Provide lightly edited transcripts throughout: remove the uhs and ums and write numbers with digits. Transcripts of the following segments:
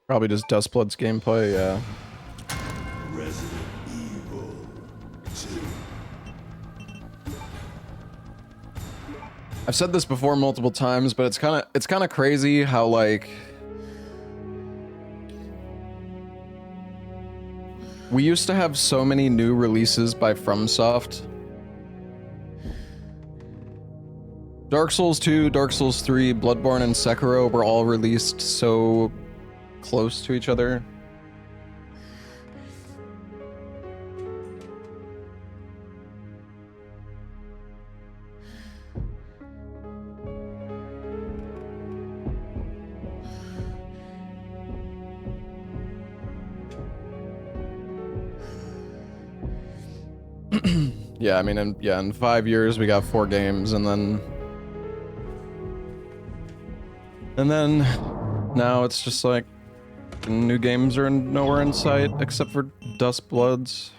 Probably just Dustblood's gameplay, yeah. Resident Evil 2. I've said this before multiple times, but it's kind of crazy how like we used to have so many new releases by FromSoft. Dark Souls 2, Dark Souls 3, Bloodborne, and Sekiro were all released so close to each other. Yeah, I mean, in 5 years we got 4 games, and then now it's just like new games are nowhere in sight except for Dustbloods.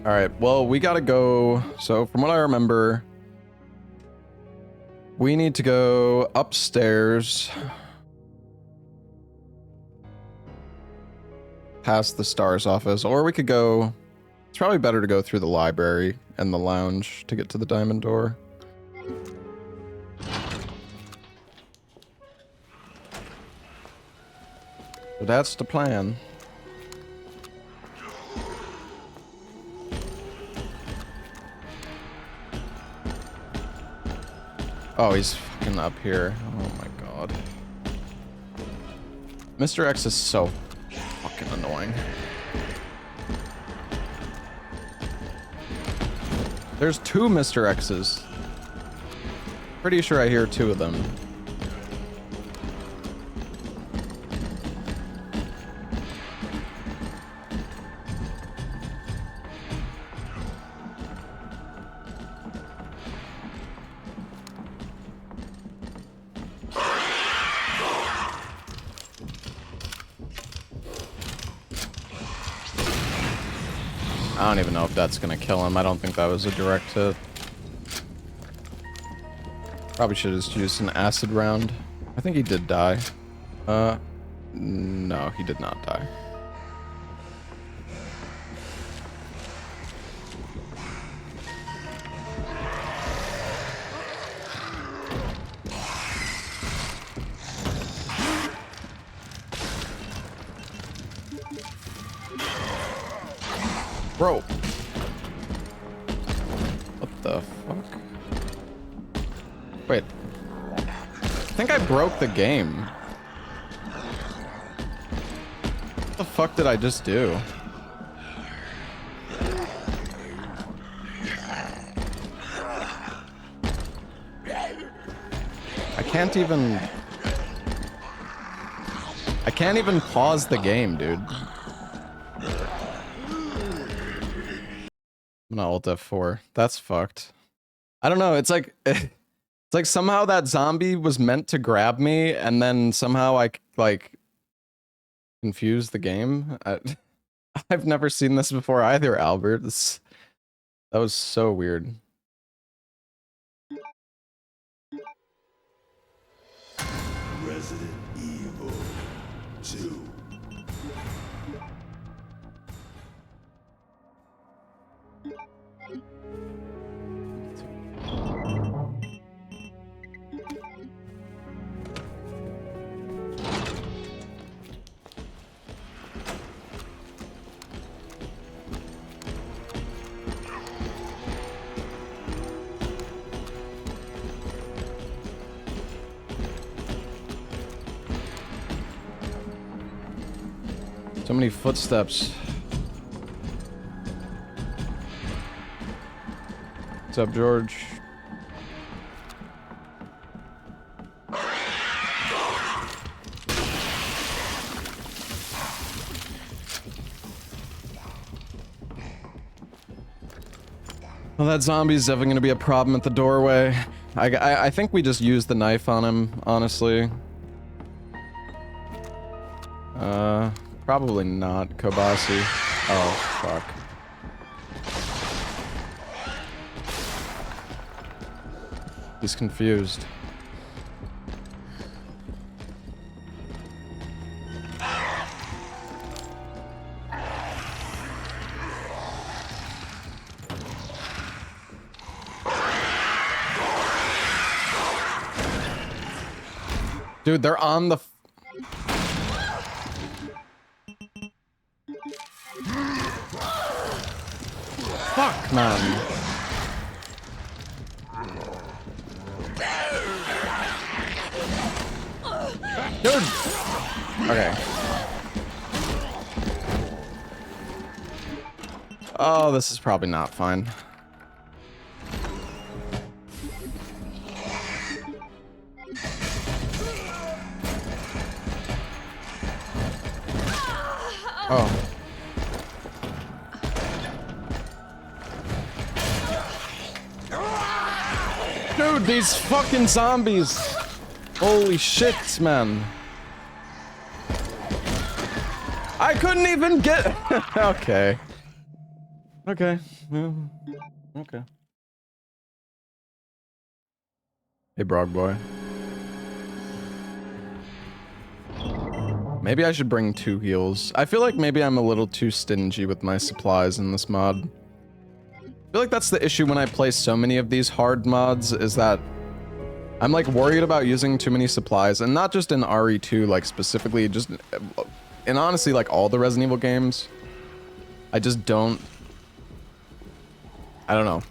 All right, well, we gotta go. So from what I remember, we need to go upstairs past the STARS office, or we could go, it's probably better to go through the library and the lounge to get to the diamond door. So that's the plan. Oh, he's fucking up here. Oh my god. Mr. X is so fucking annoying. There's 2 Mr. X's. Pretty sure I hear 2 of them. I don't even know if that's gonna kill him. I don't think that was a direct hit. Probably should have just used an acid round. I think he did die. No, he did not die. Bro. What the fuck? Wait. I think I broke the game. What the fuck did I just do? I can't even pause the game, dude. I'm gonna ult F4. That's fucked. I don't know, it's like somehow that zombie was meant to grab me, and then somehow I like confused the game. I've never seen this before either, Albert. That was so weird. Resident Evil 2. So many footsteps. What's up, George? Well, that zombie's definitely gonna be a problem at the doorway. I think we just used the knife on him, honestly. Probably not, Kobasi. Oh, fuck. He's confused. Dude, they're on the... Fuck, man. Dude. Okay. Oh, this is probably not fine. Oh. Dude, these fucking zombies. Holy shit, man. I couldn't even get... Okay. Okay. Yeah. Okay. Hey, Brog boy. Maybe I should bring 2 heals. I feel like maybe I'm a little too stingy with my supplies in this mod. I feel like that's the issue when I play so many of these hard mods, is that I'm like worried about using too many supplies, and not just in RE2, like specifically, just in honestly like all the Resident Evil games. I just don't... I don't know.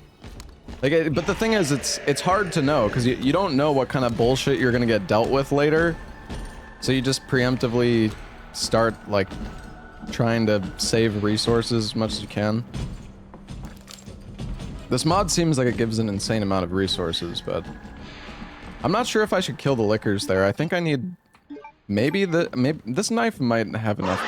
Like, but the thing is, it's hard to know, because you don't know what kind of bullshit you're gonna get dealt with later. So you just preemptively start, like, trying to save resources as much as you can. This mod seems like it gives an insane amount of resources, but... I'm not sure if I should kill the lickers there. I think I need... Maybe this knife might have enough.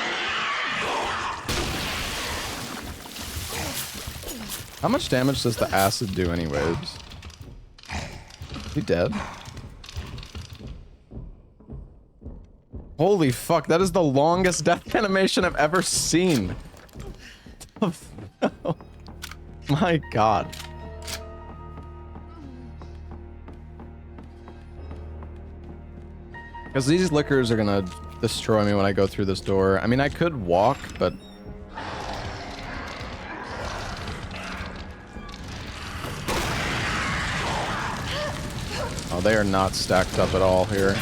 How much damage does the acid do anyways? Is he dead? Holy fuck, that is the longest death animation I've ever seen. My god. Because these lickers are gonna destroy me when I go through this door. I mean, I could walk, but... Oh, they are not stacked up at all here.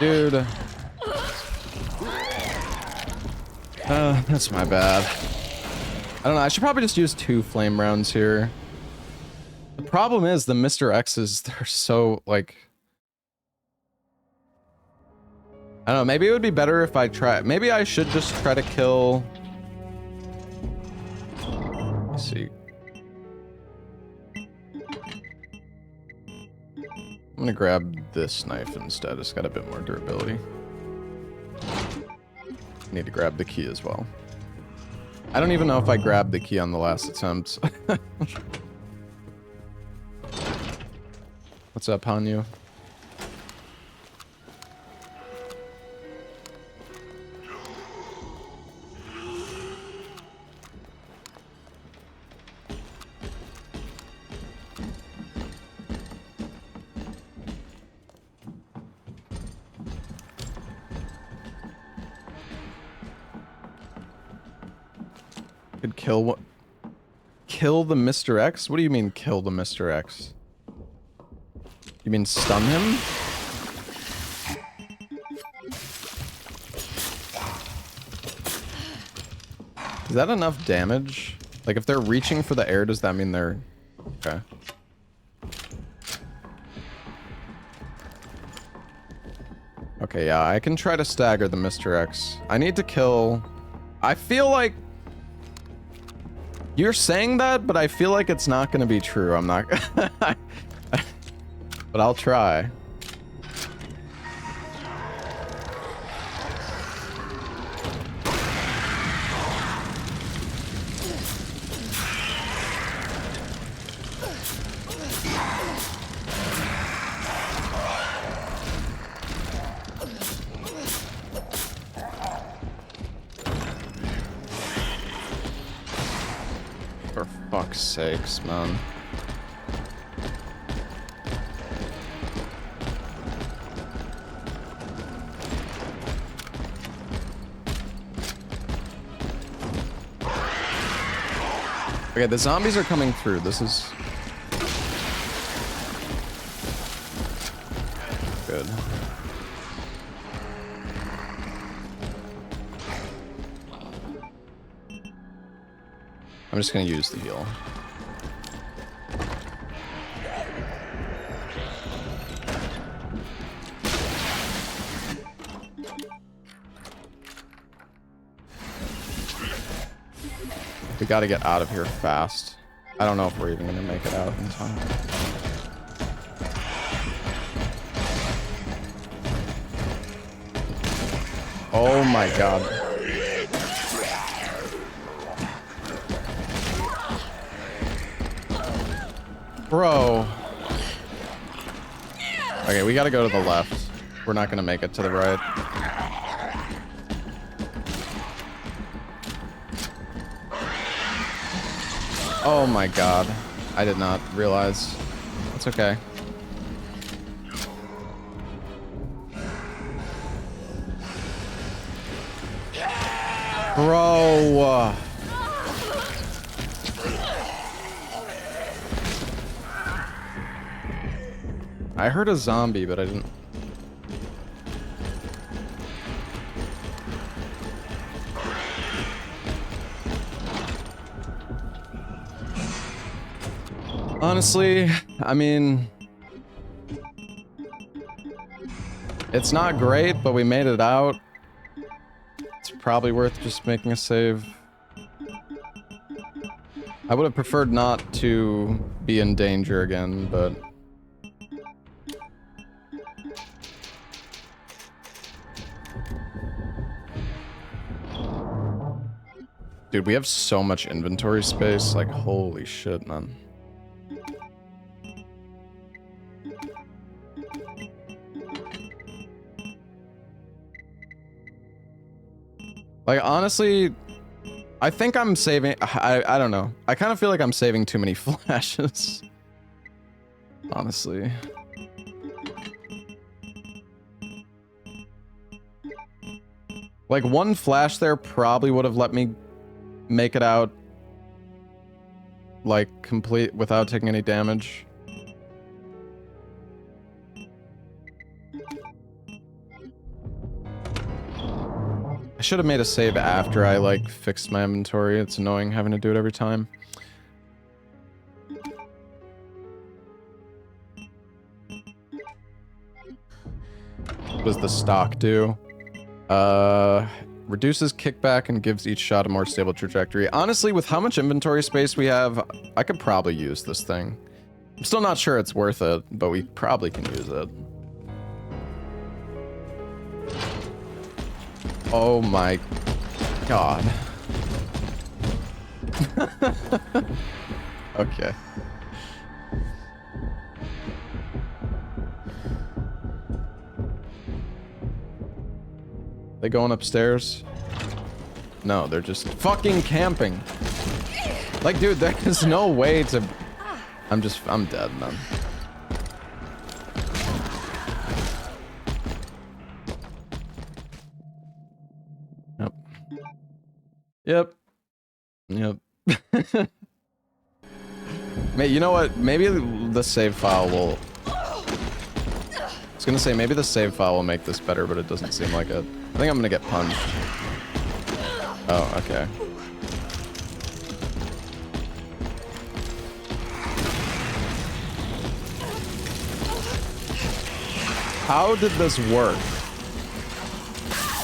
Dude. That's my bad. I don't know, I should probably just use 2 flame rounds here. The problem is the Mr. X's, they're so, like... I don't know, maybe it would be better if I try... Maybe I should just try to kill... Let's see. I'm gonna grab this knife instead, it's got a bit more durability. Need to grab the key as well. I don't even know if I grabbed the key on the last attempt. What's up, Hanyu? Could kill what? Kill the Mr. X? What do you mean kill the Mr. X? You mean stun him? Is that enough damage? Like if they're reaching for the air, does that mean they're... Okay. Okay, yeah, I can try to stagger the Mr. X. I need to kill... I feel like... You're saying that, but I feel like it's not going to be true. I'm not... But I'll try. fuck's sakes, man. Okay, the zombies are coming through. This is good. I'm just gonna use the heal. We gotta get out of here fast. I don't know if we're even gonna make it out in time. Oh my god. Bro. Okay, we gotta go to the left. We're not gonna make it to the right. Oh my god. I did not realize. It's okay. Bro. I heard a zombie, but I didn't. Honestly, I mean, it's not great, but we made it out. It's probably worth just making a save. I would have preferred not to be in danger again, but... Dude, we have so much inventory space, like, holy shit, man. Like, honestly, I think I'm saving... I don't know. I kind of feel like I'm saving too many flashes. Honestly. Like, one flash there probably would have let me make it out, like, complete without taking any damage. I should have made a save after I, like, fixed my inventory. It's annoying having to do it every time. What does the stock do? Reduces kickback and gives each shot a more stable trajectory. Honestly, with how much inventory space we have, I could probably use this thing. I'm still not sure it's worth it, but we probably can use it. Oh my god. Okay. They going upstairs? No, they're just fucking camping. Like, dude, there's no way to... I'm dead, man. Yep. Yep. Mate, you know what? Maybe the save file will... I was gonna say, maybe the save file will make this better, but it doesn't seem like it. I think I'm gonna get punched. Oh, okay. How did this work?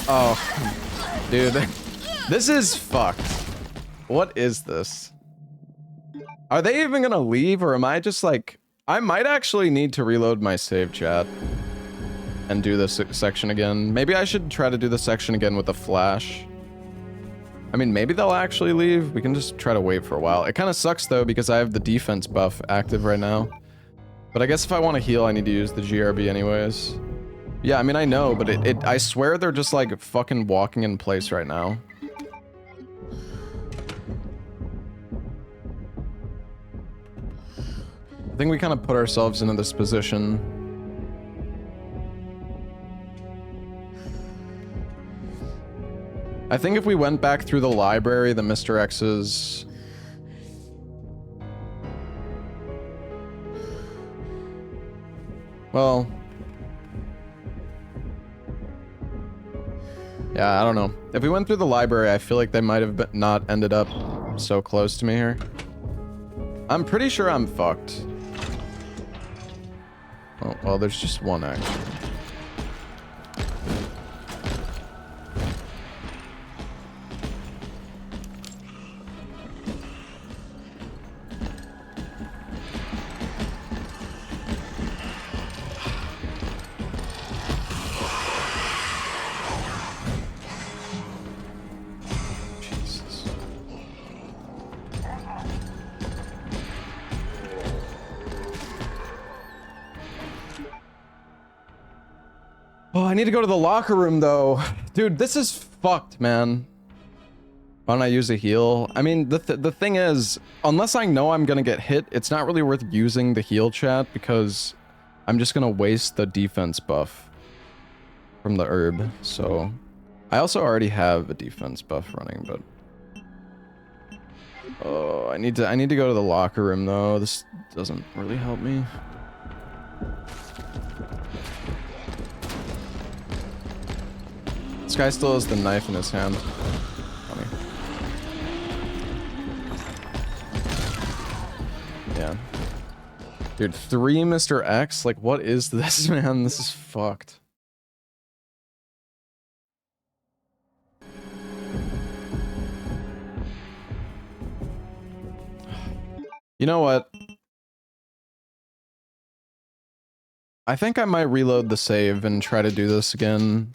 Oh, dude. This is fucked. What is this? Are they even gonna leave, or am I just like... I might actually need to reload my save chat and do this section again. Maybe I should try to do the section again with a flash. I mean, maybe they'll actually leave. We can just try to wait for a while. It kind of sucks, though, because I have the defense buff active right now. But I guess if I want to heal, I need to use the GRB anyways. Yeah, I mean, I know, but I swear they're just, like, fucking walking in place right now. I think we kind of put ourselves into this position. I think if we went back through the library, the Mr. X's... Well... Yeah, I don't know. If we went through the library, I feel like they might have not ended up so close to me here. I'm pretty sure I'm fucked. Oh, well, there's just one actually. Oh, I need to go to the locker room, though. Dude, this is fucked, man. Why don't I use a heal? I mean, the thing is, unless I know I'm gonna get hit, it's not really worth using the heal chat because I'm just gonna waste the defense buff from the herb, so... I also already have a defense buff running, but... Oh, I need to go to the locker room, though. This doesn't really help me. This guy still has the knife in his hand. Funny. Yeah. Dude, 3 Mr. X? Like, what is this, man? This is fucked. You know what? I think I might reload the save and try to do this again.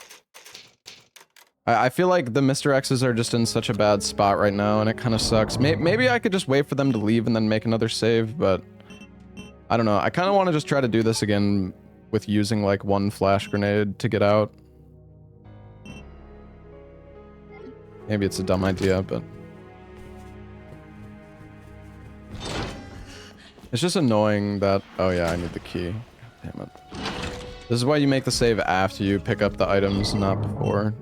I feel like the Mr. X's are just in such a bad spot right now, and it kind of sucks. Maybe I could just wait for them to leave and then make another save, but... I don't know. I kind of want to just try to do this again with using, like, 1 flash grenade to get out. Maybe it's a dumb idea, but... It's just annoying that... Oh yeah, I need the key. God damn it. This is why you make the save after you pick up the items, not before.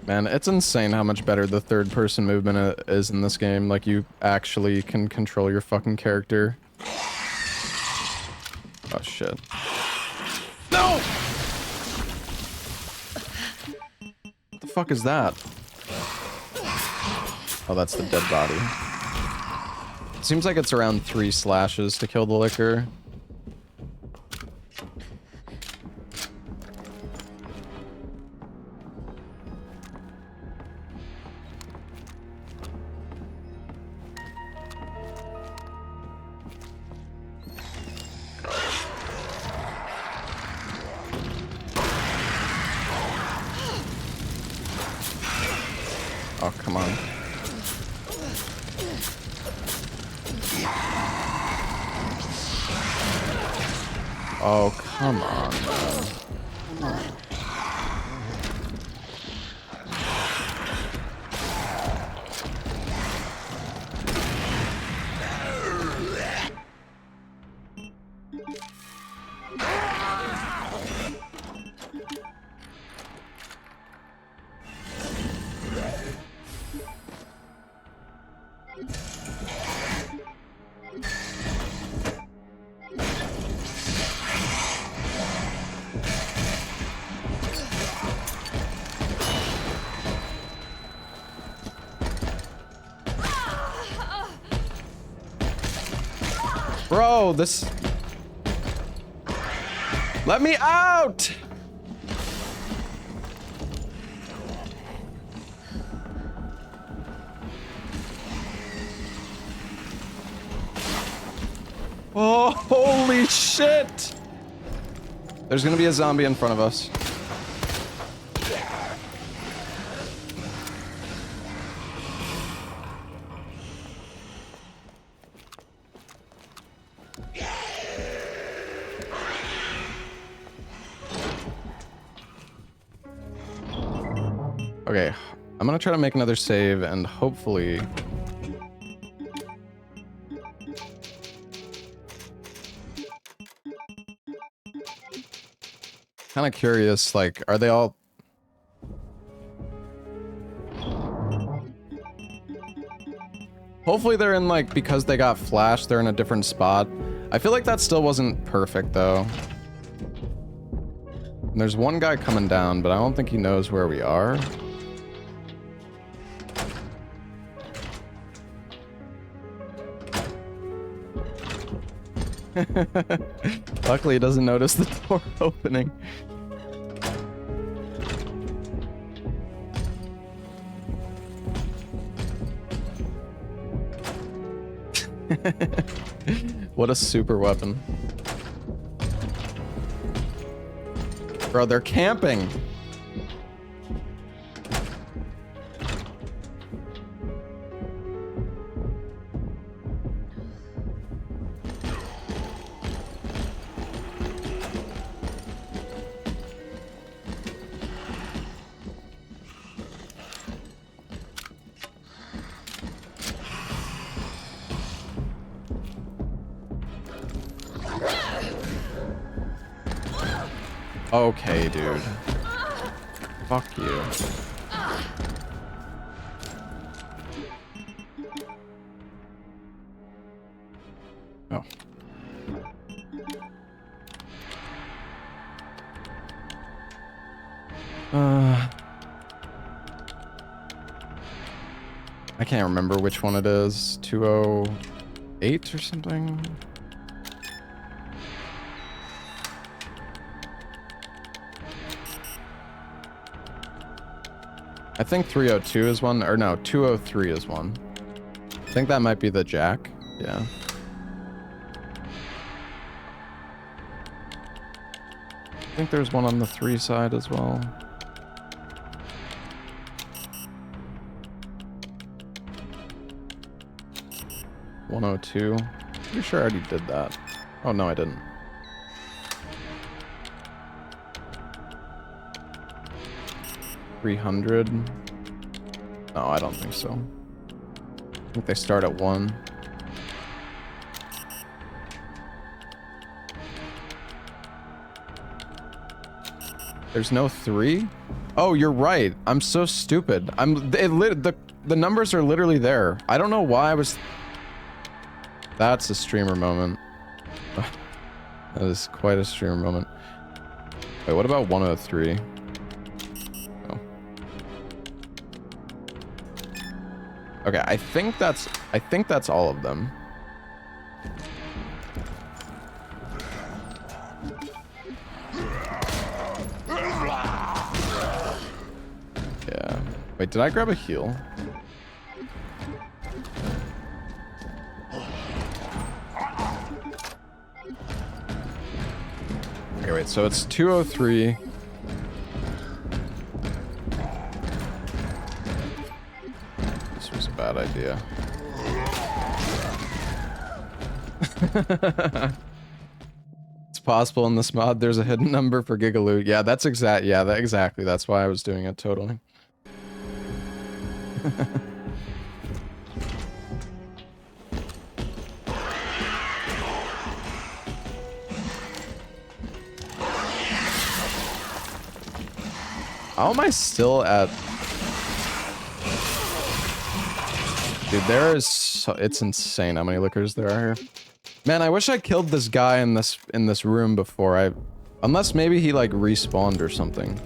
Man, it's insane how much better the third-person movement is in this game. Like, you actually can control your fucking character. Oh, shit. No! What the fuck is that? Oh, that's the dead body. It seems like it's around 3 slashes to kill the liquor. Oh, come on. Oh, come on, man. Bro, this... Let me out! Oh, holy shit! There's gonna be a zombie in front of us. Okay, I'm gonna try to make another save and hopefully... Kind of curious, like, are they all... Hopefully they're in, like, because they got flashed, they're in a different spot. I feel like that still wasn't perfect, though. And there's one guy coming down, but I don't think he knows where we are. Luckily, he doesn't notice the door opening. What a super weapon. Bro, they're camping. Okay, dude. Fuck you. Oh. I can't remember which one it is. 208 or something? I think 302 is one, or no, 203 is one. I think that might be the jack. Yeah. I think there's one on the 3 side as well. $102. Pretty sure I already did that. Oh no, I didn't. $300. No, I don't think so. I think they start at 1. There's no 3? Oh, you're right. I'm so stupid. The numbers are literally there. I don't know why I was... That's a streamer moment. That is quite a streamer moment. Wait, what about 103? Oh. Okay, I think that's all of them. Yeah. Wait, did I grab a heal? Okay, wait, so it's 203. This was a bad idea. It's possible in this mod there's a hidden number for Gigaloot. Yeah, that's exactly. That's why I was doing it totally. How am I still at... Dude, there is... It's insane how many lickers there are here. Man, I wish I killed this guy in this room before. Unless maybe he, like, respawned or something.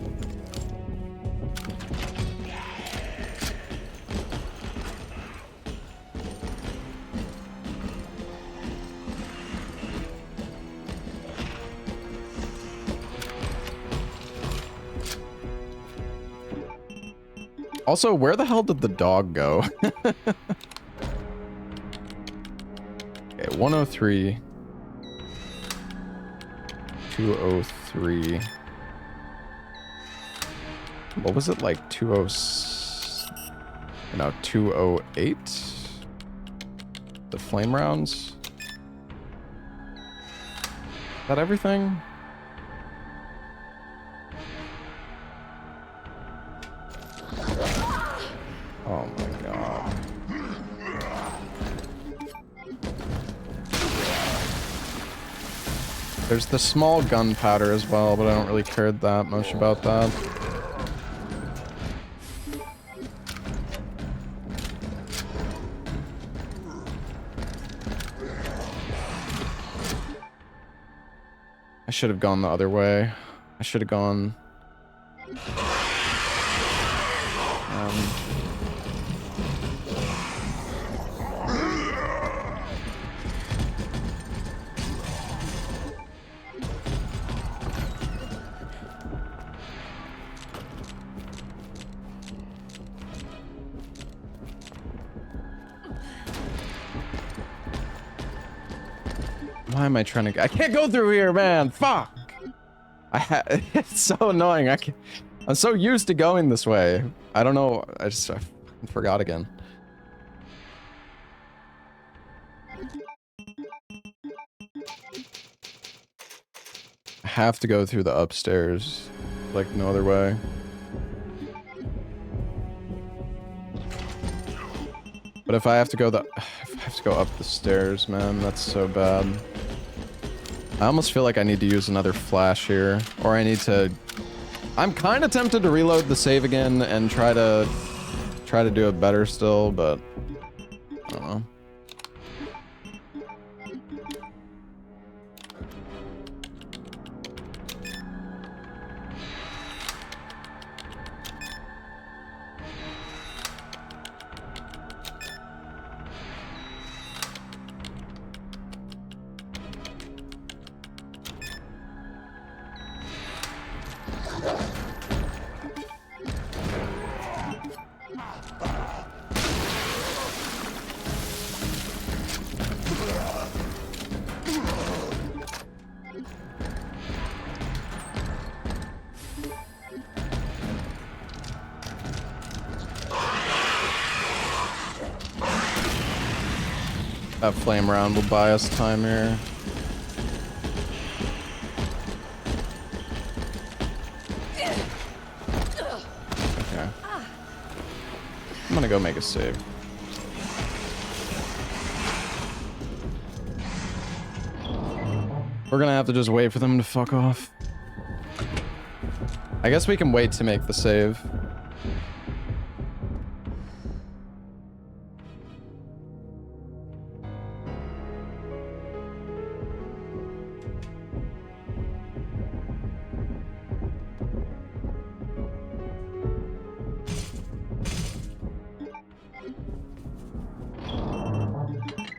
Also, where the hell did the dog go? Okay, 103. 203. What was it like? 208? The flame rounds? Is that everything? There's the small gunpowder as well, but I don't really care that much about that. I should have gone the other way. I should have gone... Why am I trying to... I can't go through here, man! Fuck! It's so annoying. I'm so used to going this way. I don't know. I forgot again. I have to go through the upstairs. Like, no other way. But if I have to go if I have to go up the stairs, man, that's so bad. I almost feel like I need to use another flash here. Or I need to... I'm kind of tempted to reload the save again and try to do it better still, but... I don't know. That flame round will buy us time here. Okay. I'm gonna go make a save. We're gonna have to just wait for them to fuck off. I guess we can wait to make the save.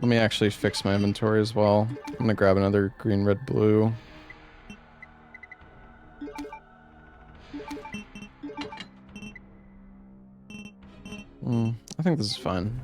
Let me actually fix my inventory as well. I'm gonna grab another green, red, blue. I think this is fine.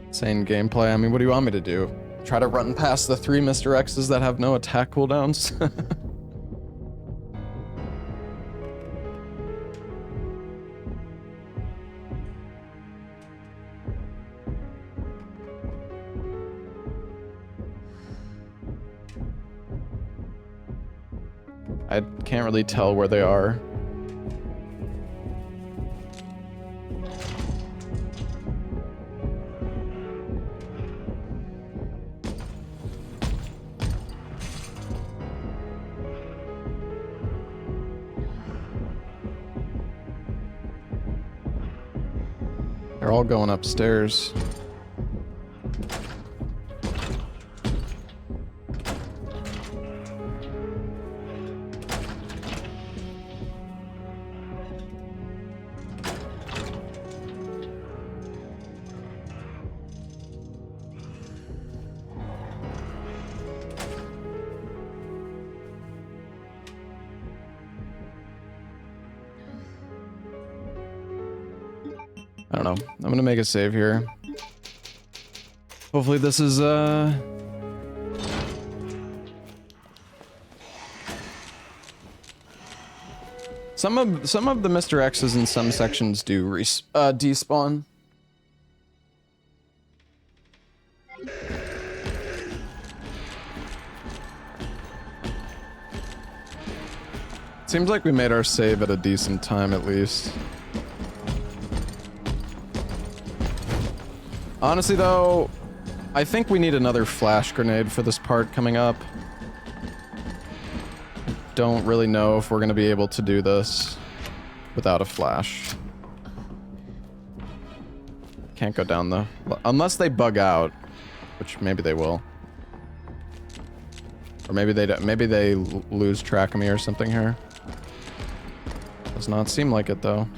Insane gameplay. I mean, what do you want me to do? Try to run past the 3 Mr. X's that have no attack cooldowns? I can't really tell where they are. They're all going upstairs. I don't know. I'm gonna make a save here. Hopefully this is, Some of the Mr. X's in some sections do despawn. Seems like we made our save at a decent time, at least. Honestly, though, I think we need another flash grenade for this part coming up. Don't really know if we're going to be able to do this without a flash. Can't go down the... Unless they bug out, which maybe they will. Or maybe they lose track of me or something here. Does not seem like it, though.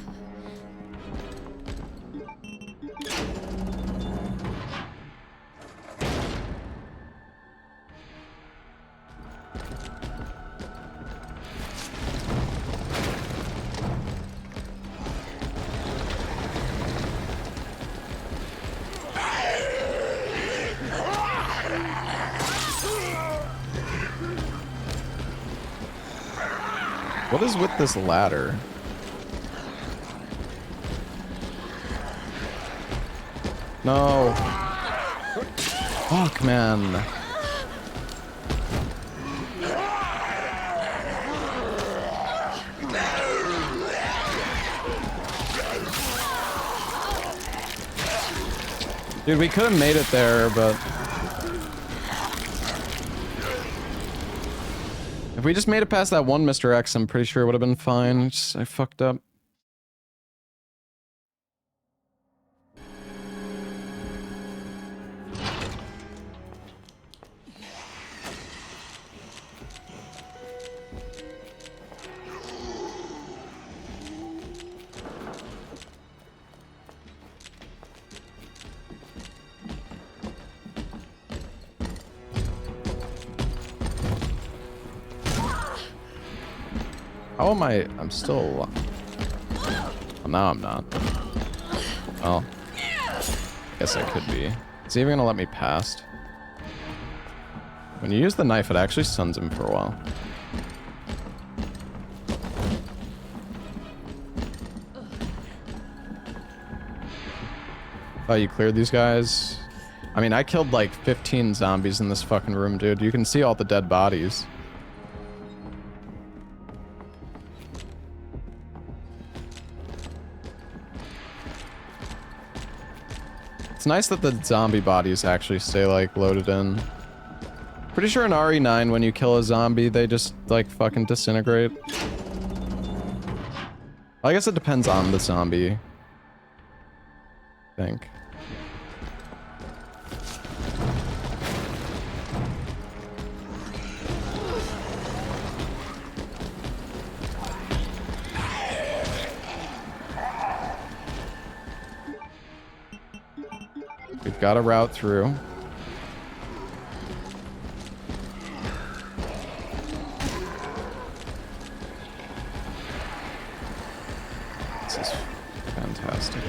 What is with this ladder? No. Fuck, man. Dude, we could have made it there, but... If we just made it past that one Mr. X, I'm pretty sure it would have been fine. I fucked up. How am I? I'm still alive. Well, now I'm not. Well, guess I could be. Is he even gonna let me past? When you use the knife, it actually stuns him for a while. Oh, you cleared these guys? I mean, I killed like 15 zombies in this fucking room, dude. You can see all the dead bodies. It's nice that the zombie bodies actually stay, like, loaded in. Pretty sure in RE9, when you kill a zombie, they just, like, fucking disintegrate. I guess it depends on the zombie. I think. We've got a route through. This is fantastic.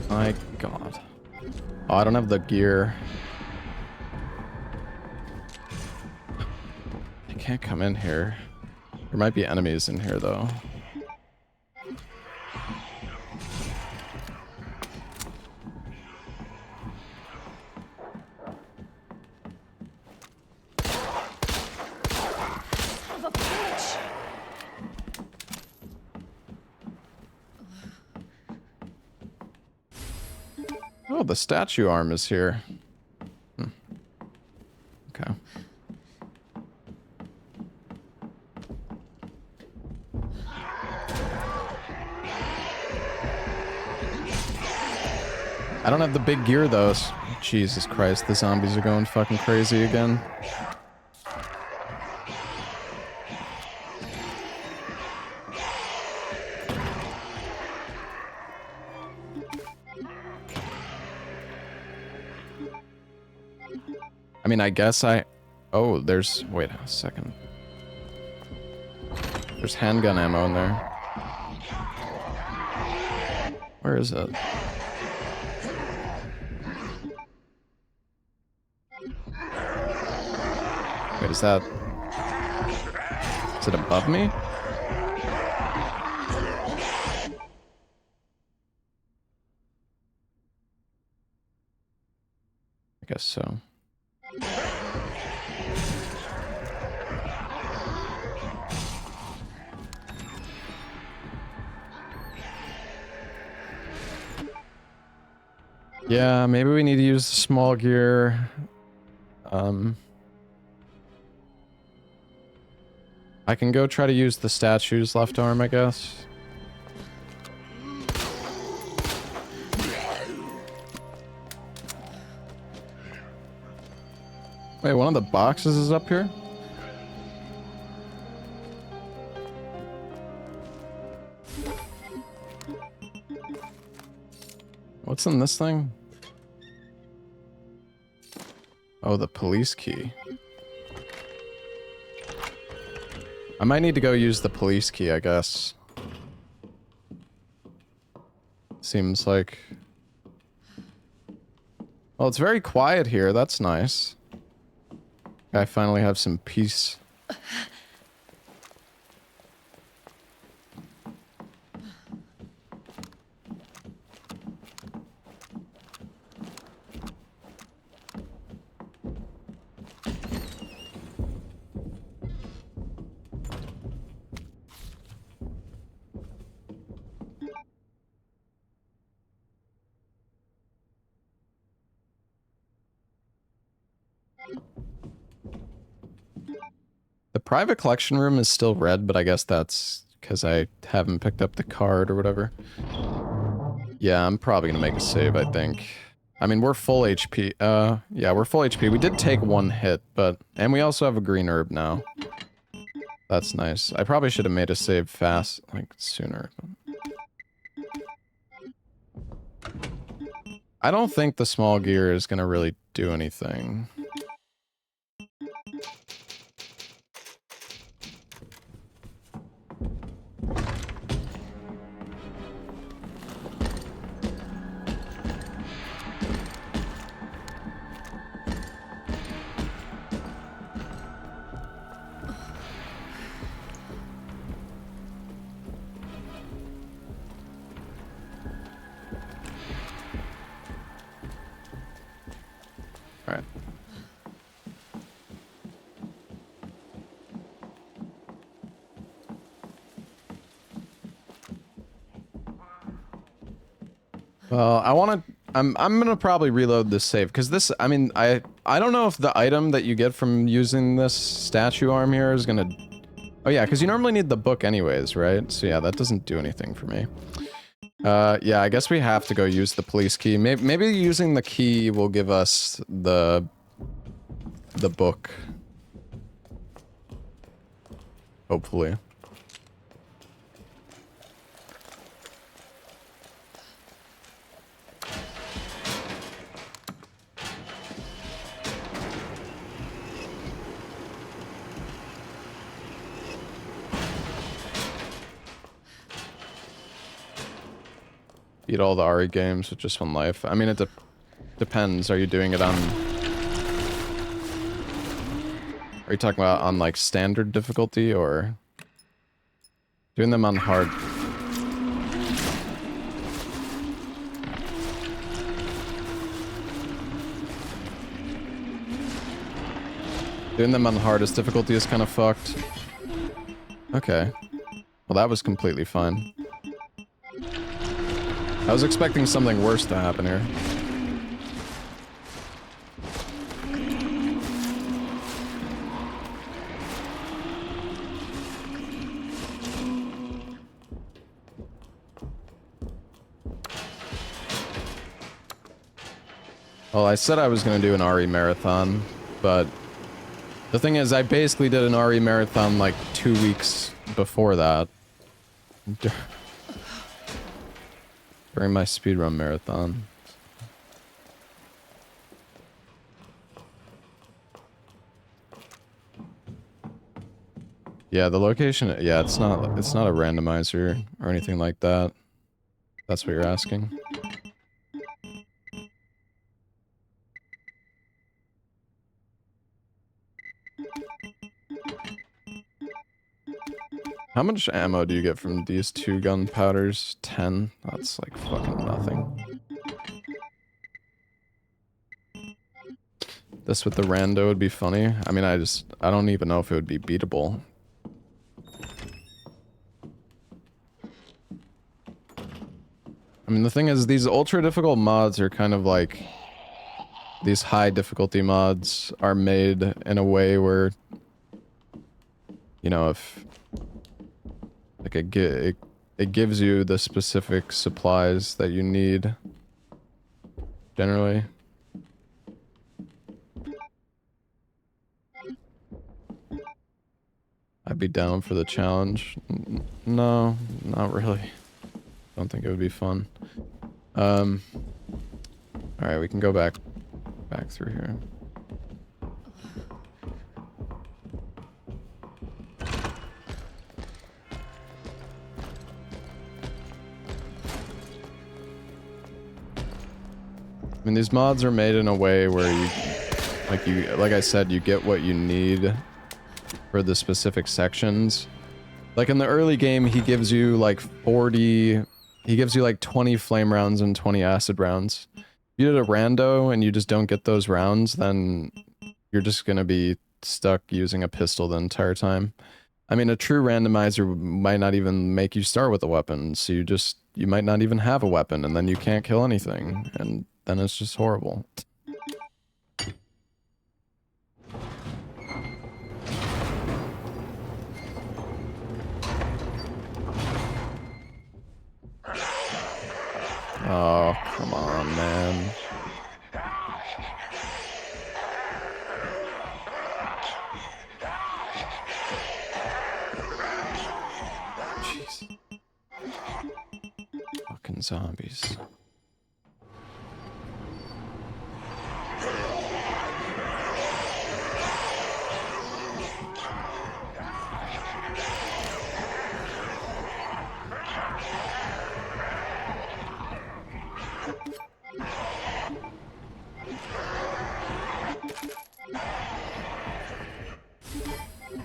My God. Oh, I don't have the gear. I can't come in here. There might be enemies in here, though. Oh, the statue arm is here. Okay. I don't have the big gear, though. Jesus Christ, the zombies are going fucking crazy again. I mean, I guess I... Oh, there's... Wait a second. There's handgun ammo in there. Where is it? Wait, is that... Is it above me? I guess so. Yeah, maybe we need to use the small gear. I can go try to use the statue's left arm, I guess. Wait, one of the boxes is up here? What's in this thing? Oh, the police key. I might need to go use the police key, I guess. Seems like... Well, it's very quiet here. That's nice. I finally have some peace. The private collection room is still red, but I guess that's because I haven't picked up the card or whatever. Yeah, I'm probably gonna make a save, I think. I mean, we're full HP. Yeah, we're full HP. We did take one hit, but... And we also have a green herb now. That's nice. I probably should have made a save fast, like, sooner. I don't think the small gear is gonna really do anything. Alright. Well, I want to... I'm gonna probably reload this save, because this... I mean, I don't know if the item that you get from using this statue arm here is gonna... Oh yeah, because you normally need the book anyways, right? So yeah, that doesn't do anything for me. Yeah, I guess we have to go use the police key. Maybe using the key will give us the book. Hopefully. Beat all the Ari games with just one life. I mean, it depends. Are you doing it on... Are you talking about on, like, standard difficulty, or... Doing them on hard? Doing them on the hardest difficulty is kind of fucked. Okay. Well, that was completely fine. I was expecting something worse to happen here. Well, I said I was going to do an RE marathon, but the thing is, I basically did an RE marathon like 2 weeks before that. During my speedrun marathon. Yeah, the location, yeah, it's not a randomizer or anything like that. That's what you're asking. How much ammo do you get from these 2 gunpowders? 10? That's like fucking nothing. This with the rando would be funny. I mean, I don't even know if it would be beatable. I mean, the thing is, these ultra difficult mods are kind of like... These high difficulty mods are made in a way where... You know, if... Like, it gives you the specific supplies that you need. Generally. I'd be down for the challenge. No, not really. Don't think it would be fun. Alright, we can go back through here. I mean, these mods are made in a way where like I said, you get what you need for the specific sections. Like in the early game, he gives you like 20 flame rounds and 20 acid rounds. If you did a rando and you just don't get those rounds, then you're just gonna be stuck using a pistol the entire time. I mean, a true randomizer might not even make you start with a weapon, so you might not even have a weapon, and then you can't kill anything, and then it's just horrible. Oh, come on, man. Jeez. Fucking zombies.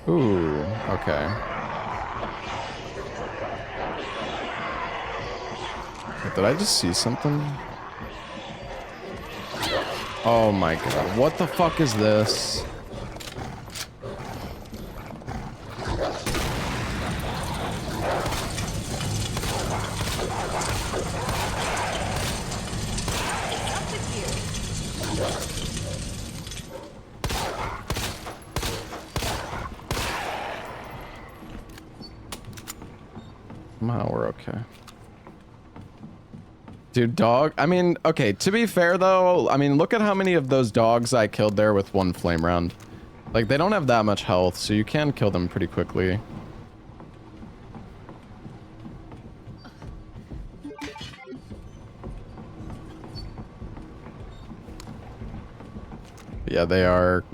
Ooh, okay. Wait, did I just see something? Oh my god, what the fuck is this? Somehow we're okay. Dude, dog. I mean, okay, to be fair though, I mean, look at how many of those dogs I killed there with 1 flame round. Like, they don't have that much health, so you can kill them pretty quickly. Yeah, they are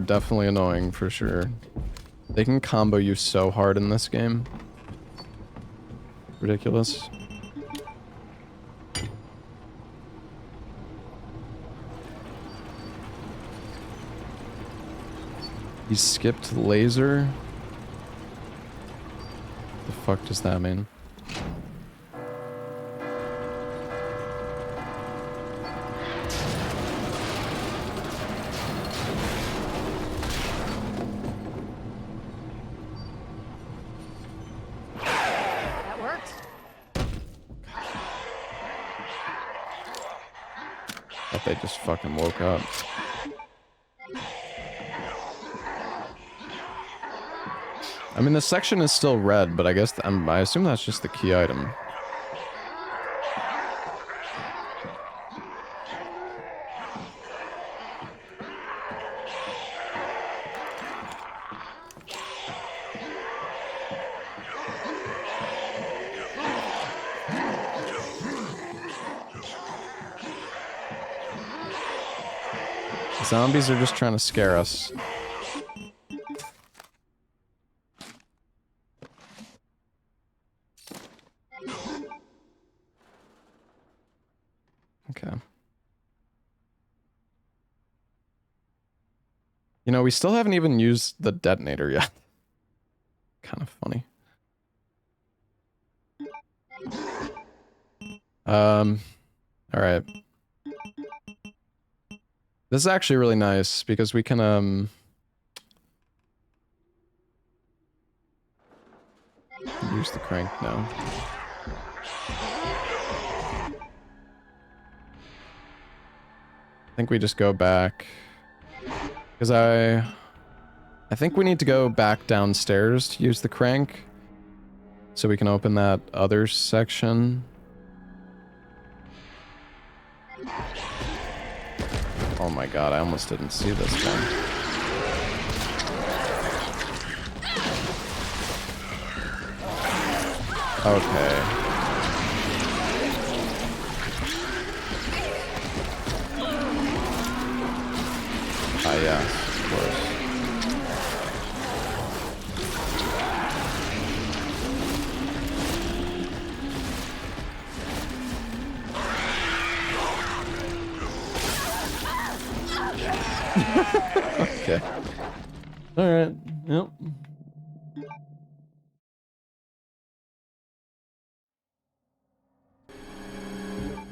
definitely annoying for sure. They can combo you so hard in this game. Ridiculous. He skipped laser? The fuck does that mean? That worked. Thought they just fucking woke up. I mean, the section is still red, but I guess I assume that's just the key item. Zombies are just trying to scare us. Okay. You know, we still haven't even used the detonator yet. Kind of funny. All right. This is actually really nice because we can use the crank now. I think we just go back because I think we need to go back downstairs to use the crank so we can open that other section. Oh my god, I almost didn't see this one. Okay. Ah, yes, of course. Okay. Alright, yep.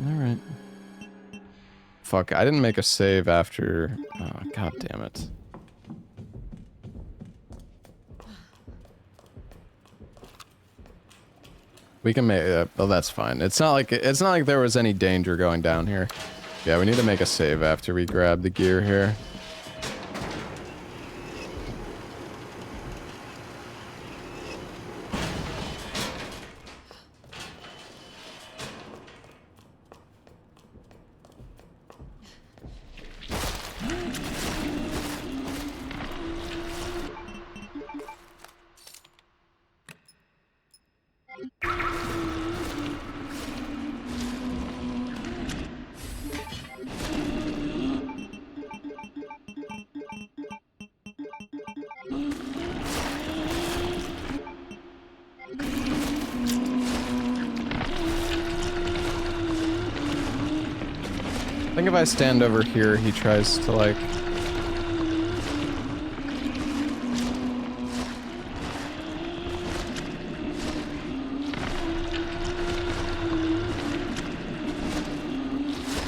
Alright. Fuck, I didn't make a save after... Oh, god damn it. We can make... oh, that's fine. It's not like there was any danger going down here. Yeah, we need to make a save after we grab the gear here. I think if I stand over here, he tries to, like...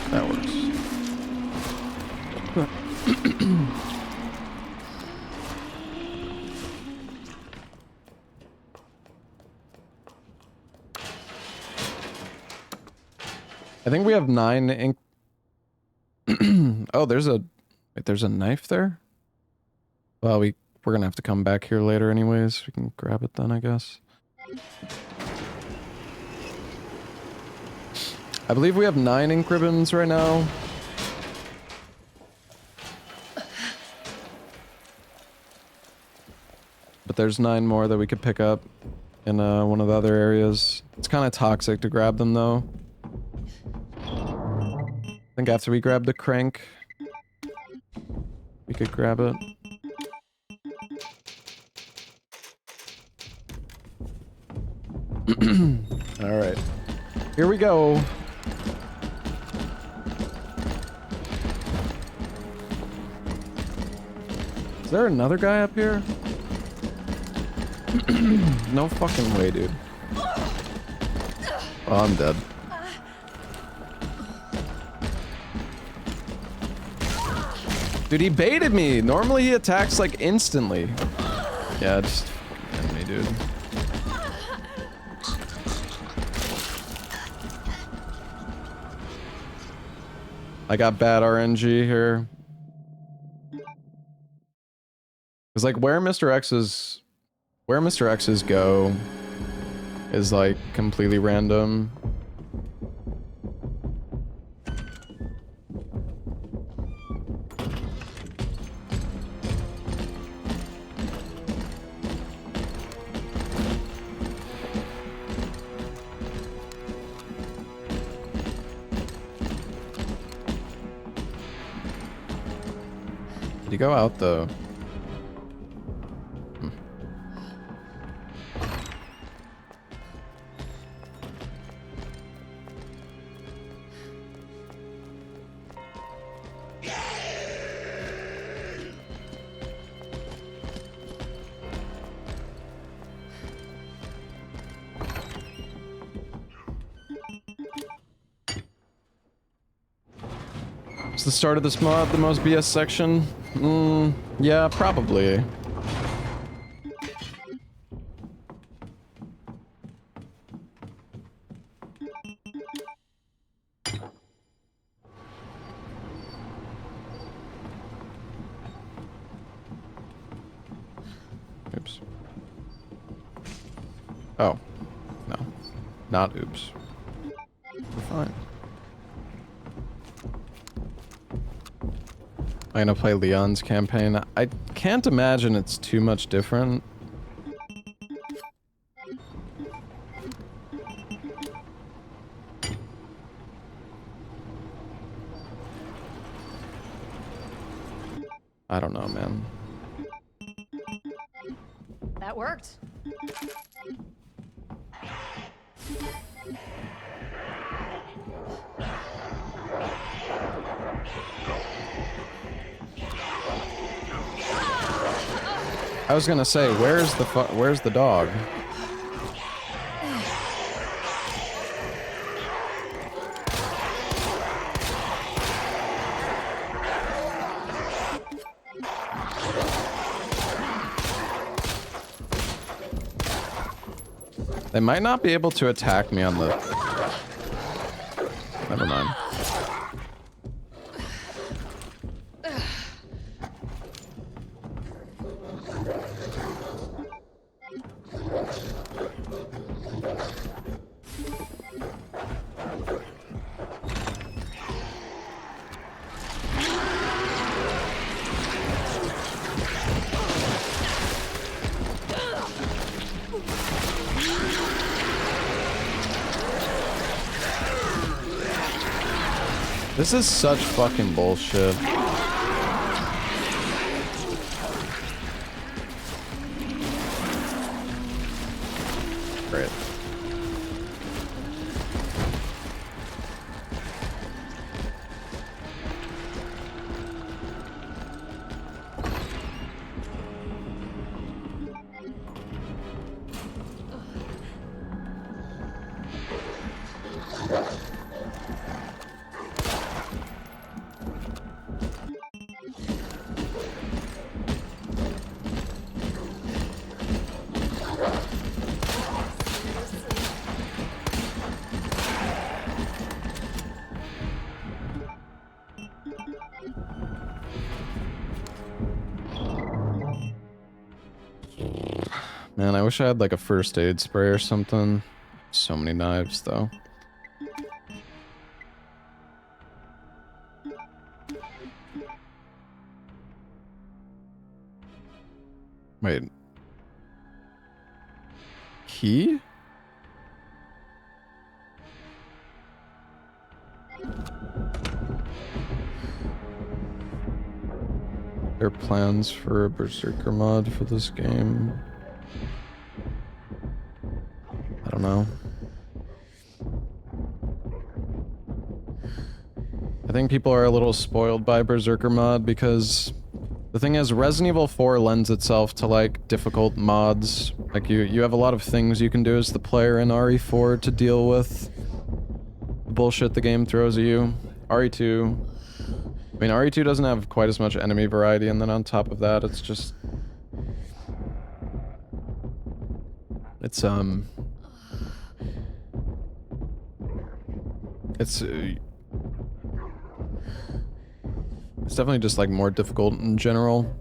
That works. I think we have 9 ink... Oh, there's a... Wait, there's a knife there? Well, we're gonna have to come back here later anyways. We can grab it then, I guess. I believe we have 9 ink ribbons right now. But there's 9 more that we could pick up in one of the other areas. It's kind of toxic to grab them though. I think after we grab the crank, we could grab it. Alright. Here we go. Is there another guy up here? No fucking way, dude. Oh, I'm dead. Dude, he baited me! Normally he attacks, like, instantly. Yeah, just fucking end me, dude. I got bad RNG here. Cause like where Mr. X's go is like completely random. Did he go out though? Is the start of this mod the most BS section? Yeah, probably. Oops. Oh. No. Not oops. We're fine. I'm gonna play Leon's campaign. I can't imagine it's too much different. I don't know, man. That worked. I was gonna say, where's the dog? They might not be able to attack me on the... Never mind. This is such fucking bullshit. Great. Man, I wish I had like a first aid spray or something. So many knives, though. Wait. Key? There are plans for a Berserker mod for this game. I don't know. I think people are a little spoiled by Berserker mod because the thing is, Resident Evil 4 lends itself to like difficult mods. Like you have a lot of things you can do as the player in RE4 to deal with the bullshit the game throws at you. RE2, I mean, RE2 doesn't have quite as much enemy variety, and then on top of that, it's just... It's definitely just, like, more difficult in general.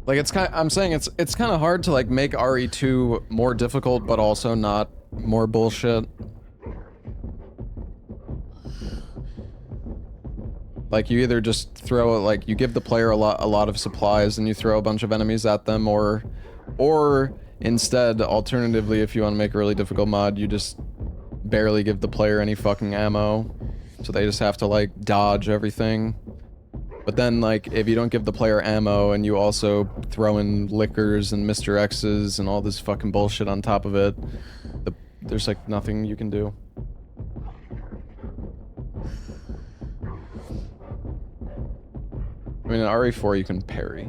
Like, I'm saying it's kind of hard to, like, make RE2 more difficult, but also not more bullshit. Like, you either just throw, like, you give the player a lot of supplies and you throw a bunch of enemies at them, or instead, alternatively, if you want to make a really difficult mod, you just barely give the player any fucking ammo. So they just have to, like, dodge everything. But then, like, if you don't give the player ammo and you also throw in liquors and Mr. X's and all this fucking bullshit on top of it, there's, like, nothing you can do. I mean, in RE4 you can parry.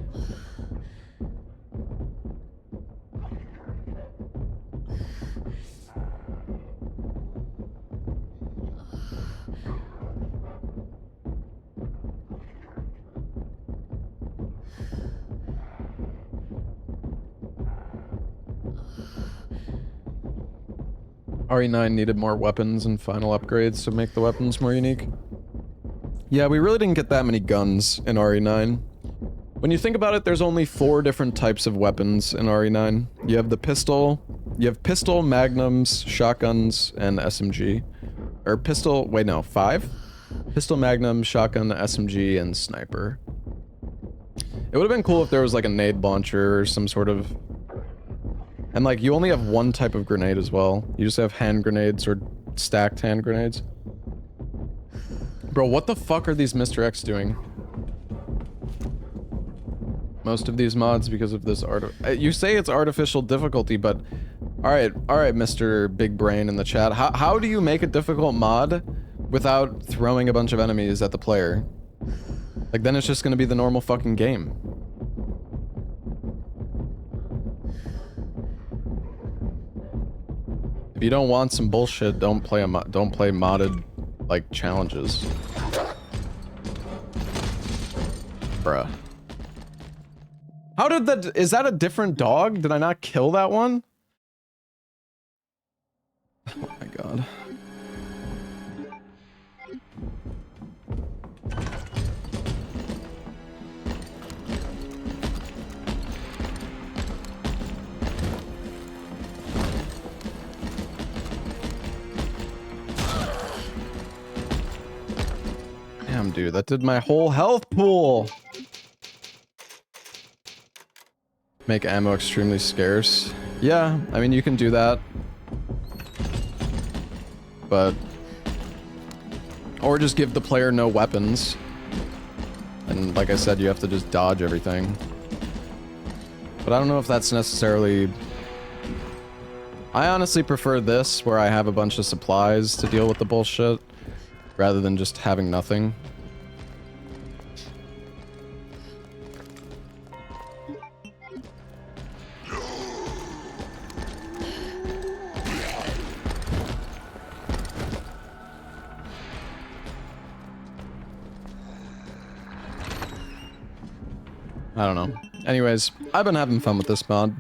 RE9 needed more weapons and final upgrades to make the weapons more unique. Yeah, we really didn't get that many guns in RE9. When you think about it, there's only 4 different types of weapons in RE9. You have the pistol, magnums, shotguns, and SMG. Or pistol, wait no, 5? Pistol, magnum, shotgun, SMG, and sniper. It would have been cool if there was like a nade launcher or some sort of... And like, you only have one type of grenade as well. You just have hand grenades or stacked hand grenades. Bro, what the fuck are these Mr. X doing? Most of these mods because of this you say it's artificial difficulty, but... Alright, Mr. Big Brain in the chat. How do you make a difficult mod without throwing a bunch of enemies at the player? Like, then it's just gonna be the normal fucking game. If you don't want some bullshit, don't play modded, like, challenges. Bruh. How did that... Is that a different dog? Did I not kill that one? Oh my god. Damn, dude, that did my whole health pool. Make ammo extremely scarce. Yeah, I mean, you can do that. But... Or just give the player no weapons. And like I said, you have to just dodge everything. But I don't know if that's necessarily... I honestly prefer this, where I have a bunch of supplies to deal with the bullshit, rather than just having nothing. I don't know. Anyways, I've been having fun with this mod.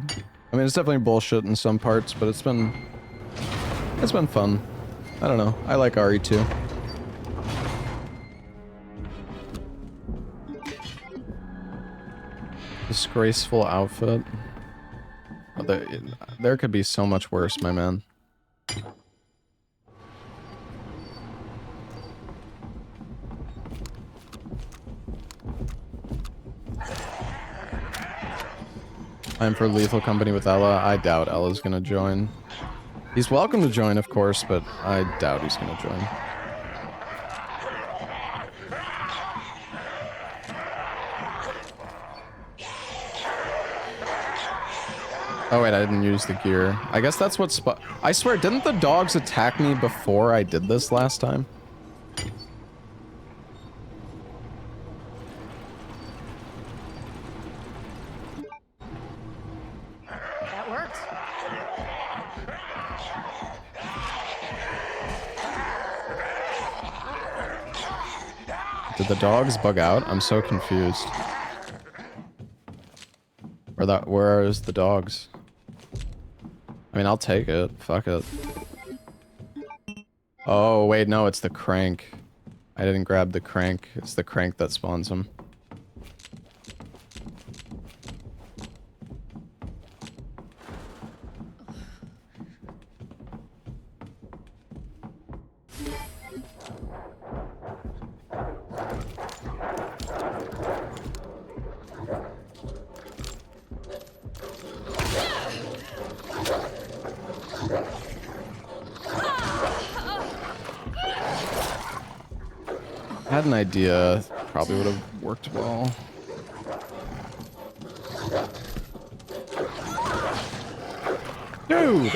I mean, it's definitely bullshit in some parts, but it's been fun. I don't know. I like RE2. Disgraceful outfit. Oh, there could be so much worse, my man. I'm for lethal company with Ella. I doubt Ella's gonna join. He's welcome to join, of course, but I doubt he's gonna join. Oh wait, I didn't use the gear. I guess that's what I swear, didn't the dogs attack me before I did this last time? That works. Did the dogs bug out? I'm so confused. Where is the dogs? I mean, I'll take it. Fuck it. Oh, wait, no, it's the crank. I didn't grab the crank. It's the crank that spawns them. I had an idea, probably would have worked well. Dude!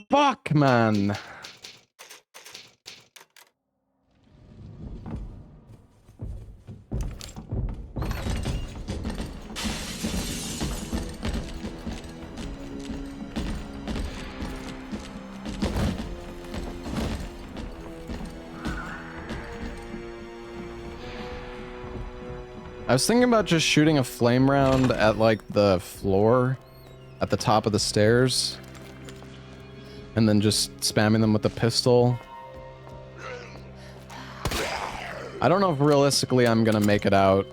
Fuck, man! I was thinking about just shooting a flame round at like the floor at the top of the stairs and then just spamming them with the pistol. I don't know if realistically I'm gonna make it out.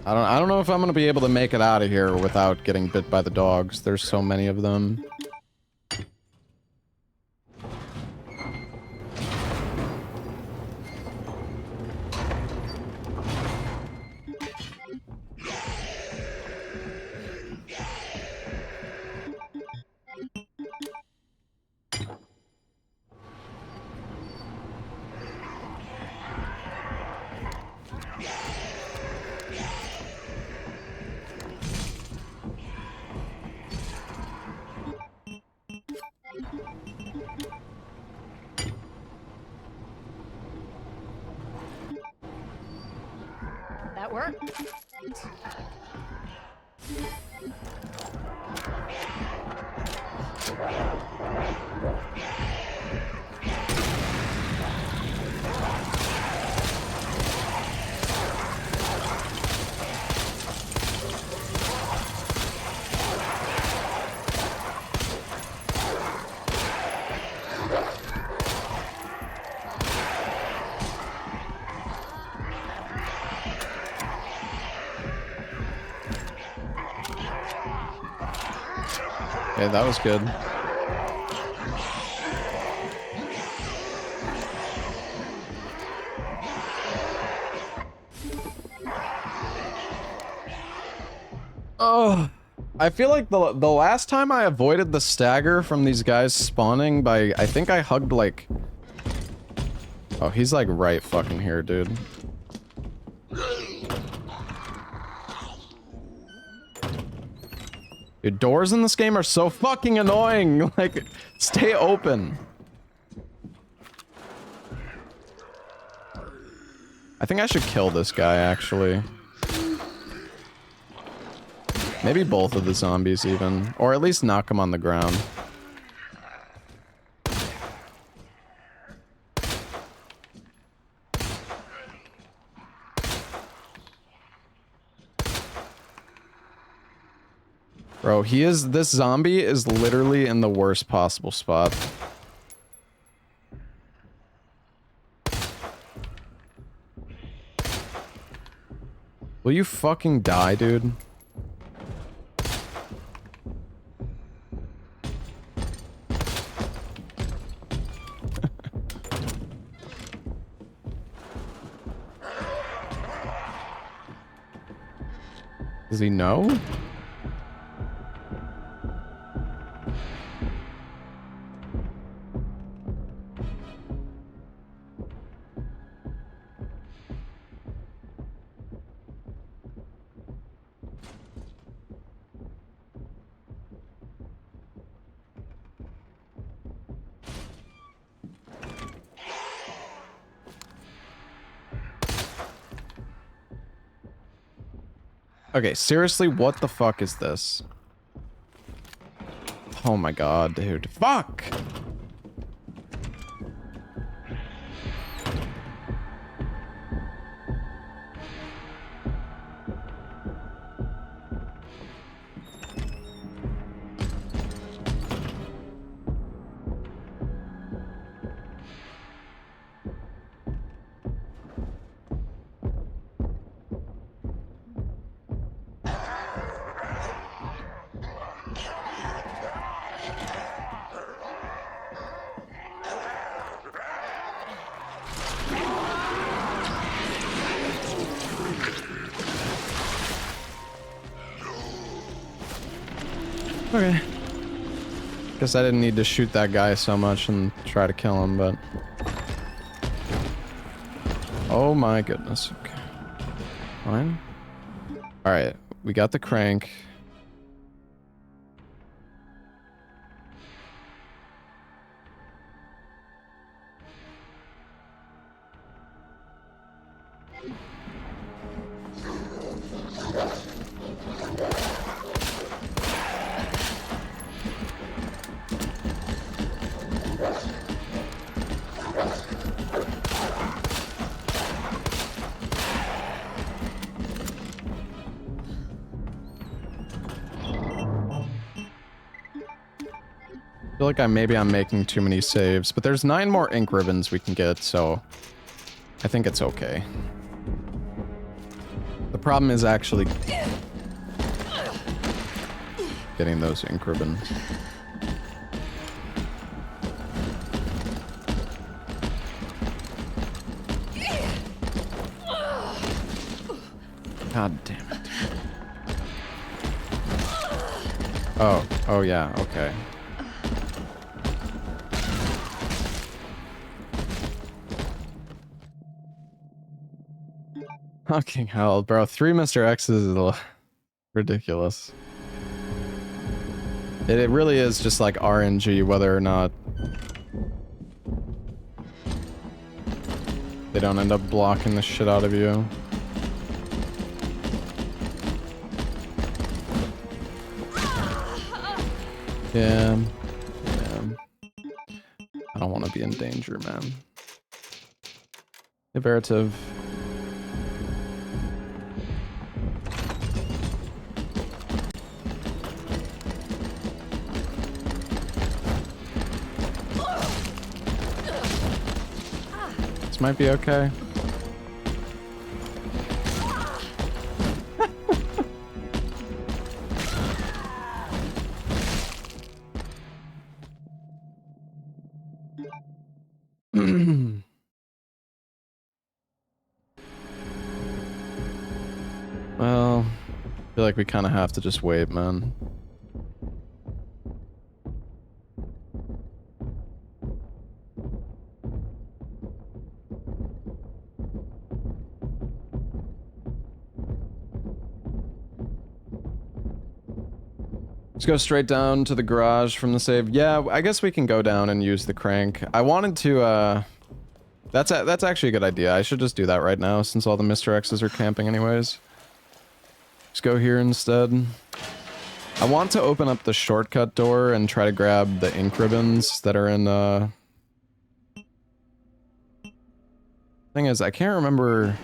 I don't know if I'm gonna be able to make it out of here without getting bit by the dogs. There's so many of them. That worked. Okay, that was good. Oh, I feel like the last time I avoided the stagger from these guys spawning by, I think I hugged like... Oh, he's like right fucking here, dude. Dude, doors in this game are so fucking annoying. Like, stay open. I think I should kill this guy, actually. Maybe both of the zombies, even. Or at least knock him on the ground. Bro, this zombie is literally in the worst possible spot. Will you fucking die, dude? Does he know? Okay, seriously, what the fuck is this? Oh my god, dude. Fuck! Okay. Guess I didn't need to shoot that guy so much and try to kill him, but... Oh my goodness. Okay. Fine. Alright, we got the crank. feel like maybe I'm making too many saves, but there's 9 more ink ribbons we can get, so I think it's okay. The problem is actually getting those ink ribbons. God damn it. Oh yeah, okay. Fucking hell, bro. 3 Mr. X's is ridiculous. It really is just like RNG whether or not they don't end up blocking the shit out of you. Yeah. I don't want to be in danger, man. Imperative. This might be okay. Well, I feel like we kind of have to just wait, man. Let's go straight down to the garage from the save. Yeah, I guess we can go down and use the crank. I wanted to, that's actually a good idea. I should just do that right now since all the Mr. X's are camping anyways. Just go here instead. I want to open up the shortcut door and try to grab the ink ribbons that are in, Thing is, I can't remember...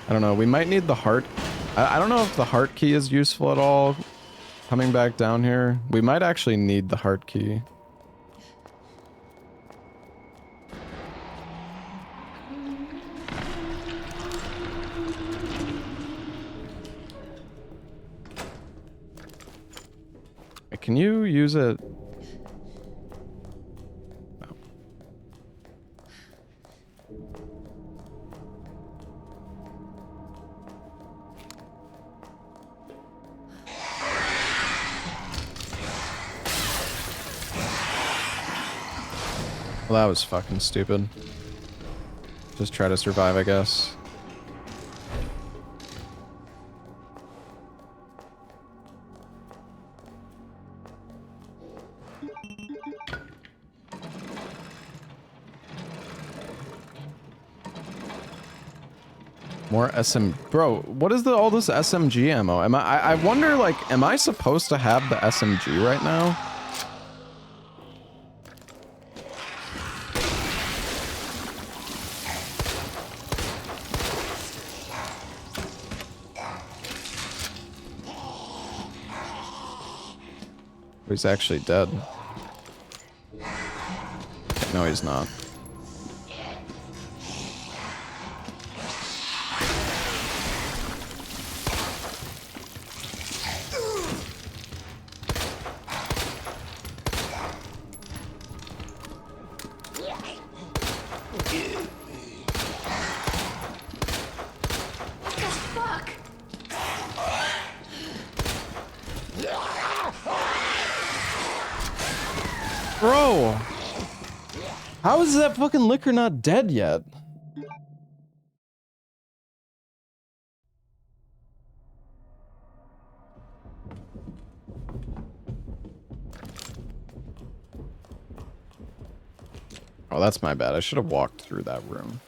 I don't know, we might need the heart... I don't know if the heart key is useful at all coming back down here. We might actually need the heart key. Can you use it? No. Well, that was fucking stupid. Just try to survive, I guess. More SM... Bro, what is all this SMG ammo? I wonder, like, am I supposed to have the SMG right now? He's actually dead. No, he's not. Bro! How is that fucking liquor not dead yet? Oh, that's my bad. I should have walked through that room.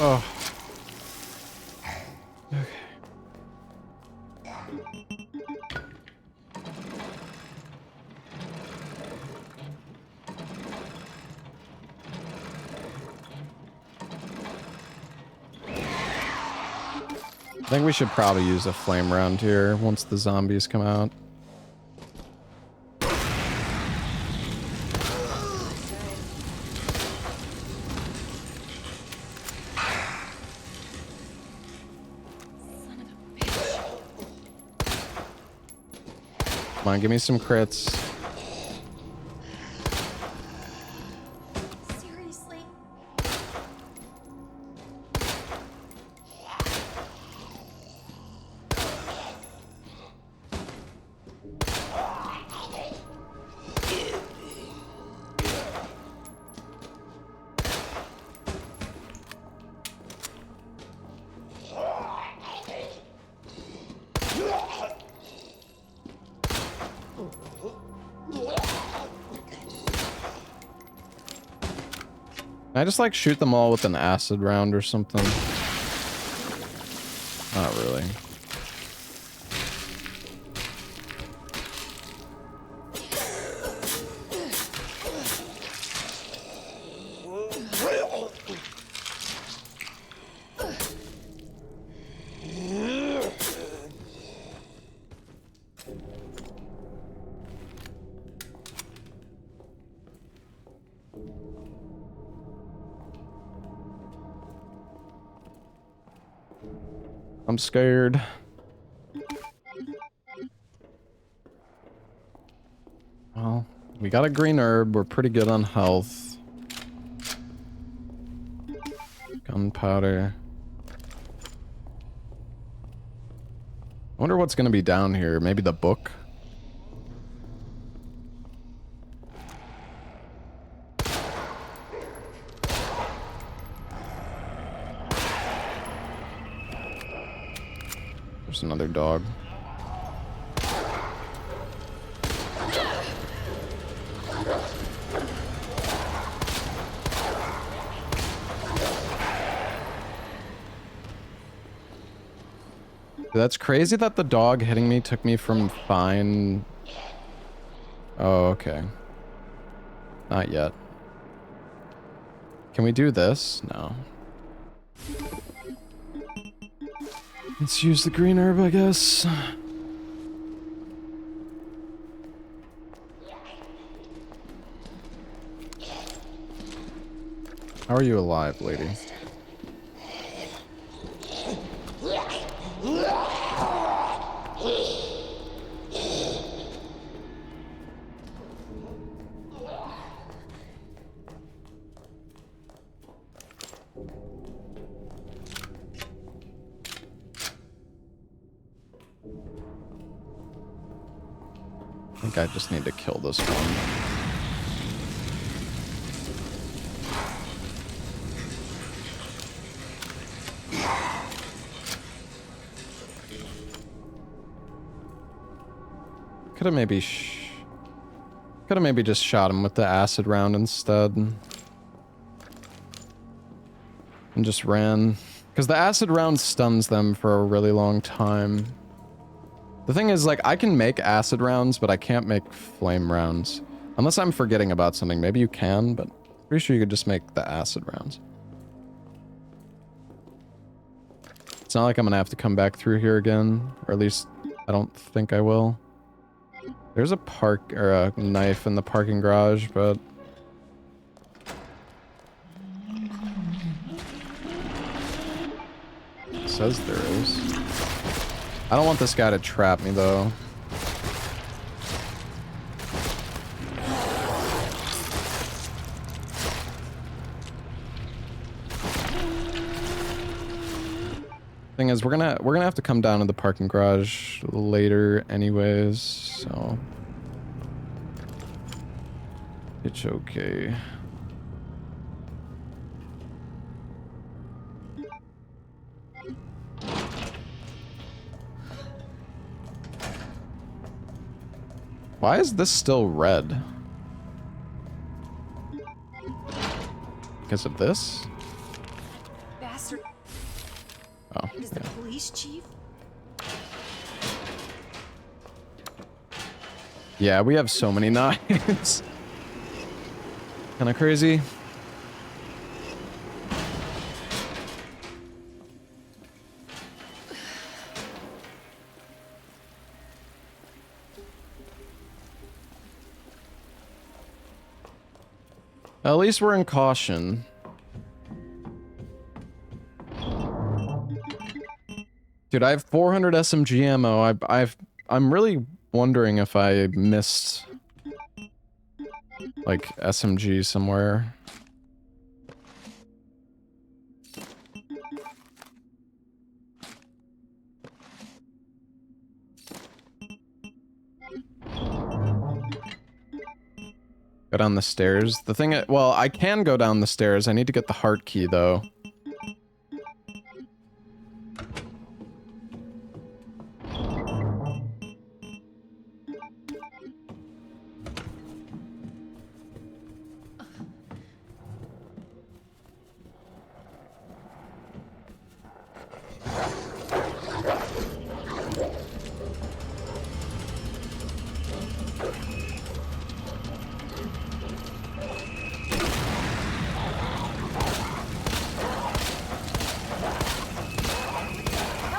Oh. Okay. I think we should probably use a flame round here once the zombies come out. Come on, give me some crits. Seriously? Can I just like shoot them all with an acid round or something? Not really. I'm scared. Well, we got a green herb. We're pretty good on health. Gunpowder. I wonder what's gonna be down here. Maybe the book? There's another dog. That's crazy that the dog hitting me took me from fine... Oh, okay. Not yet. Can we do this? No. Let's use the green herb, I guess. How are you alive, lady? I think I just need to kill this one. Could have maybe just shot him with the acid round instead. And just ran. Because the acid round stuns them for a really long time. The thing is, like, I can make acid rounds, but I can't make flame rounds. Unless I'm forgetting about something. Maybe you can, but pretty sure you could just make the acid rounds. It's not like I'm gonna have to come back through here again. Or at least, I don't think I will. There's a a knife in the parking garage, but... It says there is. I don't want this guy to trap me, though. Thing is, we're gonna have to come down to the parking garage later, anyways. So it's okay. Why is this still red? Because of this? Bastard Oh, What is the police chief? yeah, we have so many knives. Kind of crazy. At least we're in caution. Dude, I have 400 SMG ammo. I'm really wondering if I missed like SMG somewhere. Go down the stairs. The thing, well, I can go down the stairs. I need to get the heart key though.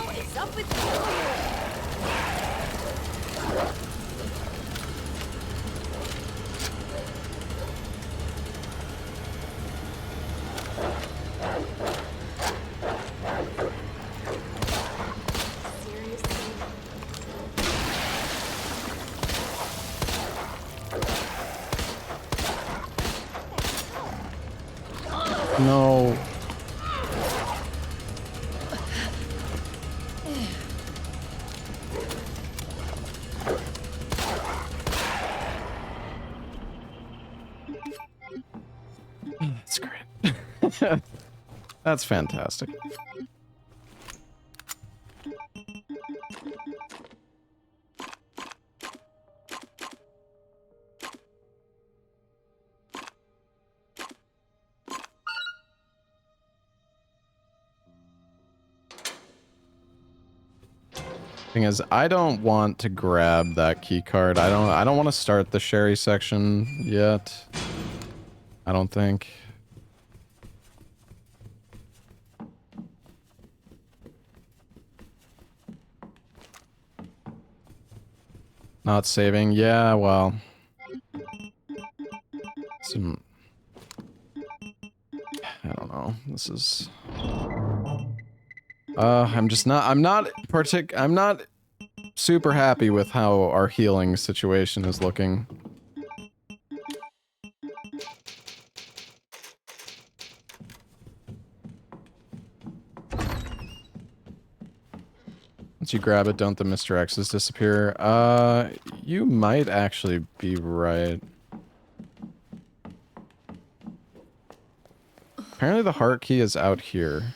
What is up with you? Seriously? No. That's great. That's fantastic. Thing is, I don't want to grab that key card. I don't want to start the Sherry section yet. I don't think. Not saving. Yeah, well. Some I don't know. This is I'm not super happy with how our healing situation is looking. Once you grab it, don't the Mr. X's disappear? You might actually be right. Apparently the heart key is out here.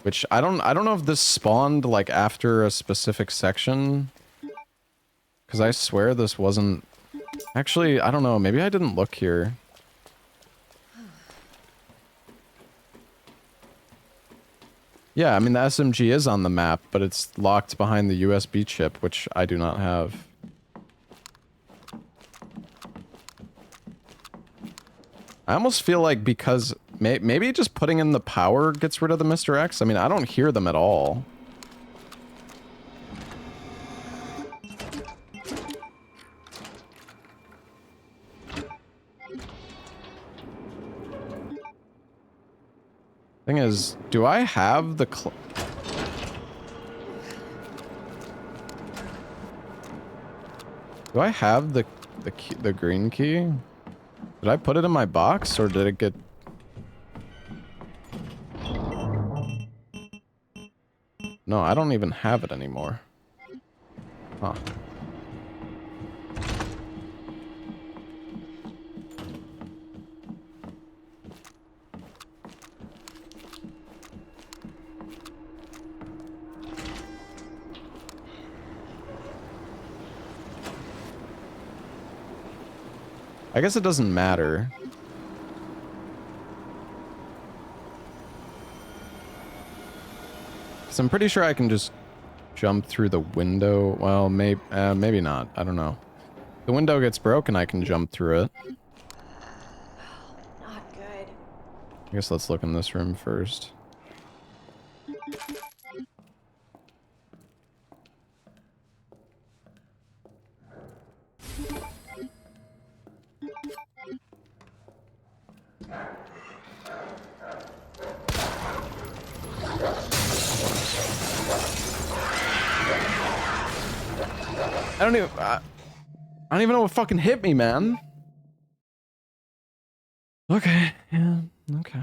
Which I don't know if this spawned like after a specific section. Cause I swear this wasn't actually, I don't know, maybe I didn't look here. Yeah, I mean the SMG is on the map, but it's locked behind the USB chip, which I do not have. I almost feel like because maybe just putting in the power gets rid of the Mr. X. I mean, I don't hear them at all. Thing is, do I have the do I have the key, the green key? Did I put it in my box or did it get... No, I don't even have it anymore. Huh. I guess it doesn't matter. So I'm pretty sure I can just jump through the window. Well, maybe not. I don't know. The window gets broken, I can jump through it. Not good. I guess let's look in this room first. I don't even know what fucking hit me, man. Okay, yeah, okay.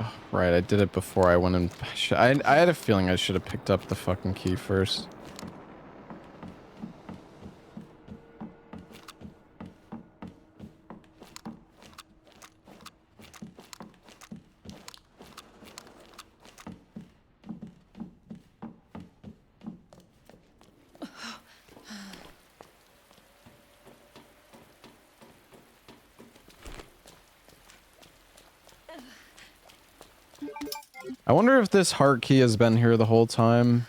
Oh, right, I did it before I went in. I had a feeling I should have picked up the fucking key first. I wonder if this heart key has been here the whole time.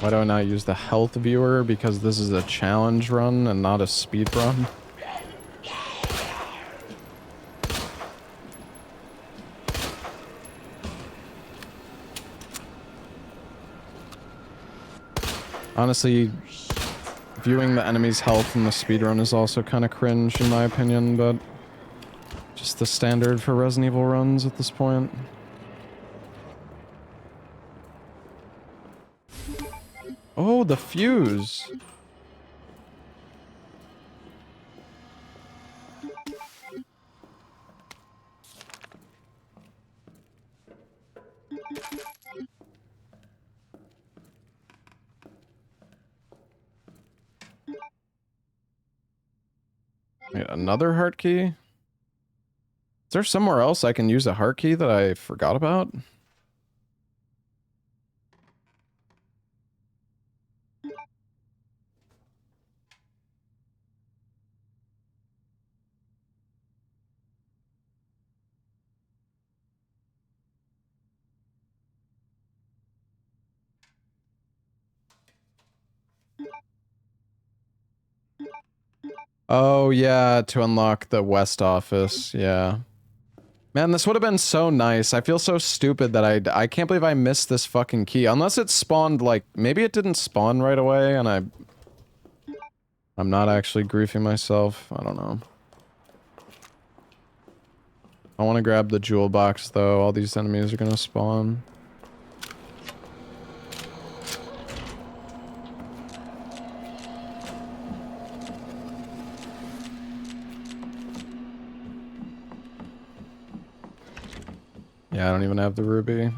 Why do I not use the health viewer? Because this is a challenge run and not a speed run. Honestly, viewing the enemy's health in the speedrun is also kind of cringe in my opinion, but just the standard for Resident Evil runs at this point. Oh, the fuse! Wait, another heart key? Is there somewhere else I can use a heart key that I forgot about? Oh yeah, to unlock the west office, yeah. Man, this would have been so nice. I feel so stupid that I can't believe I missed this fucking key. Unless it spawned, like, maybe it didn't spawn right away and I'm not actually griefing myself. I don't know. I want to grab the jewel box, though. All these enemies are gonna spawn. Yeah, I don't even have the ruby. I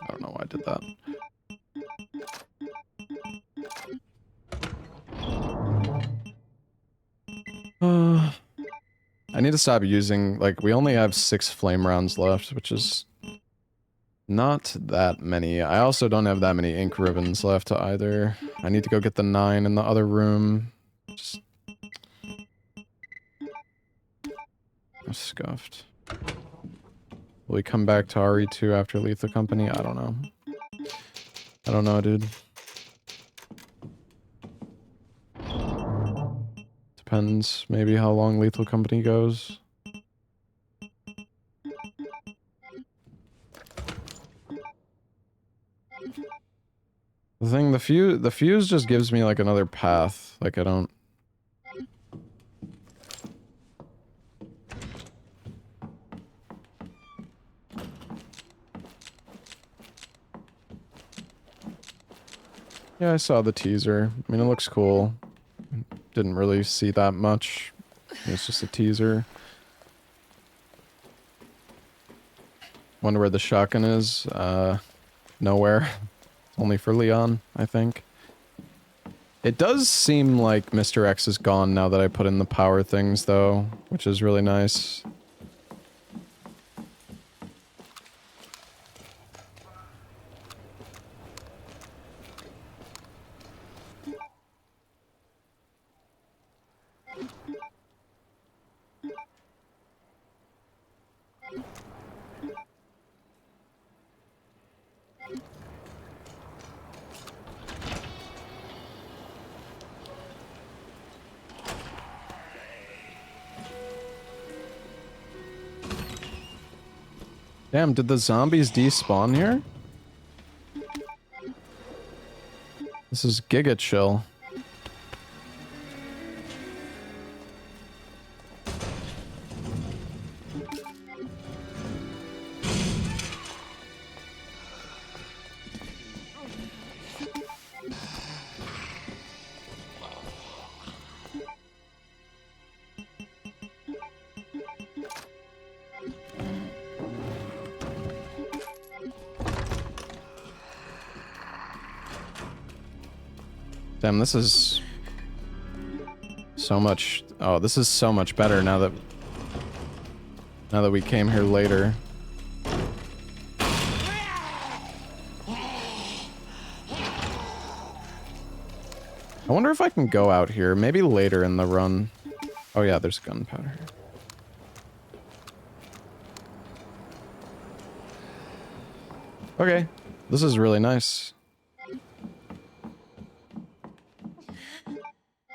don't know why I did that. I need to stop using, like, we only have 6 flame rounds left, which is not that many. I also don't have that many ink ribbons left either. I need to go get the 9 in the other room. Just... I'm scuffed. Will we come back to RE2 after Lethal Company? I don't know. I don't know, dude. Depends, maybe how long Lethal Company goes. The thing, the fuse just gives me like another path. Like I don't... Yeah, I saw the teaser. I mean, it looks cool. Didn't really see that much. It's just a teaser. Wonder where the shotgun is. Nowhere. Only for Leon, I think. It does seem like Mr. X is gone now that I put in the power things, though, which is really nice. Damn, did the zombies despawn here? This is giga chill. Damn, this is so much. Oh, this is so much better now that we came here later. I wonder if I can go out here. Maybe later in the run. Oh yeah, there's gunpowder here. Okay, this is really nice.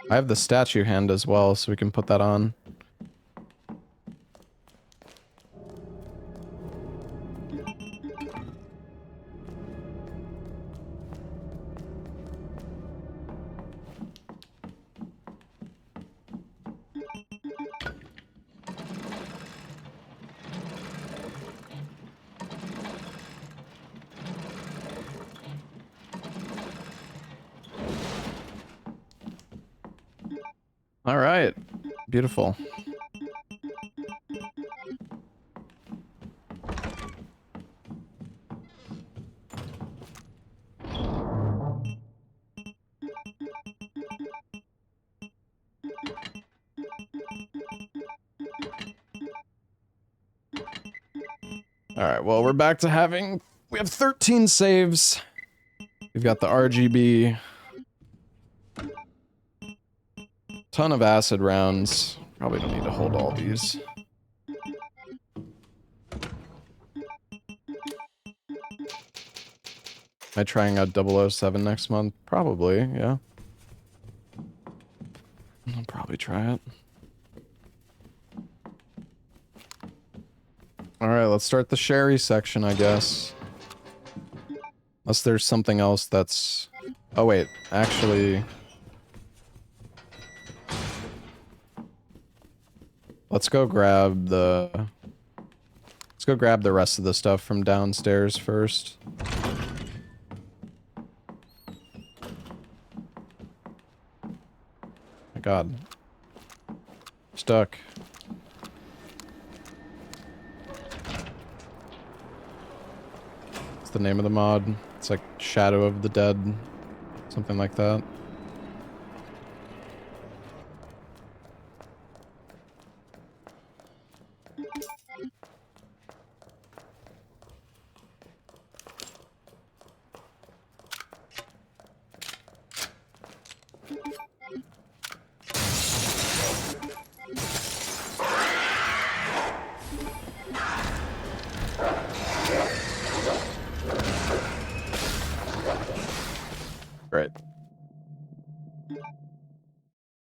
I have the statue hand as well, so we can put that on. All right, beautiful. All right, well, we're back to having... We have 13 saves. We've got the RGB. Ton of acid rounds. Probably don't need to hold all these. Am I trying out 007 next month? Probably, yeah. I'll probably try it. Alright, let's start the sherry section, I guess. Unless there's something else that's... Oh wait, actually... Let's go grab the... Let's go grab the rest of the stuff from downstairs first. My god. Stuck. What's the name of the mod? It's like Shadow of the Dead. Something like that. Right.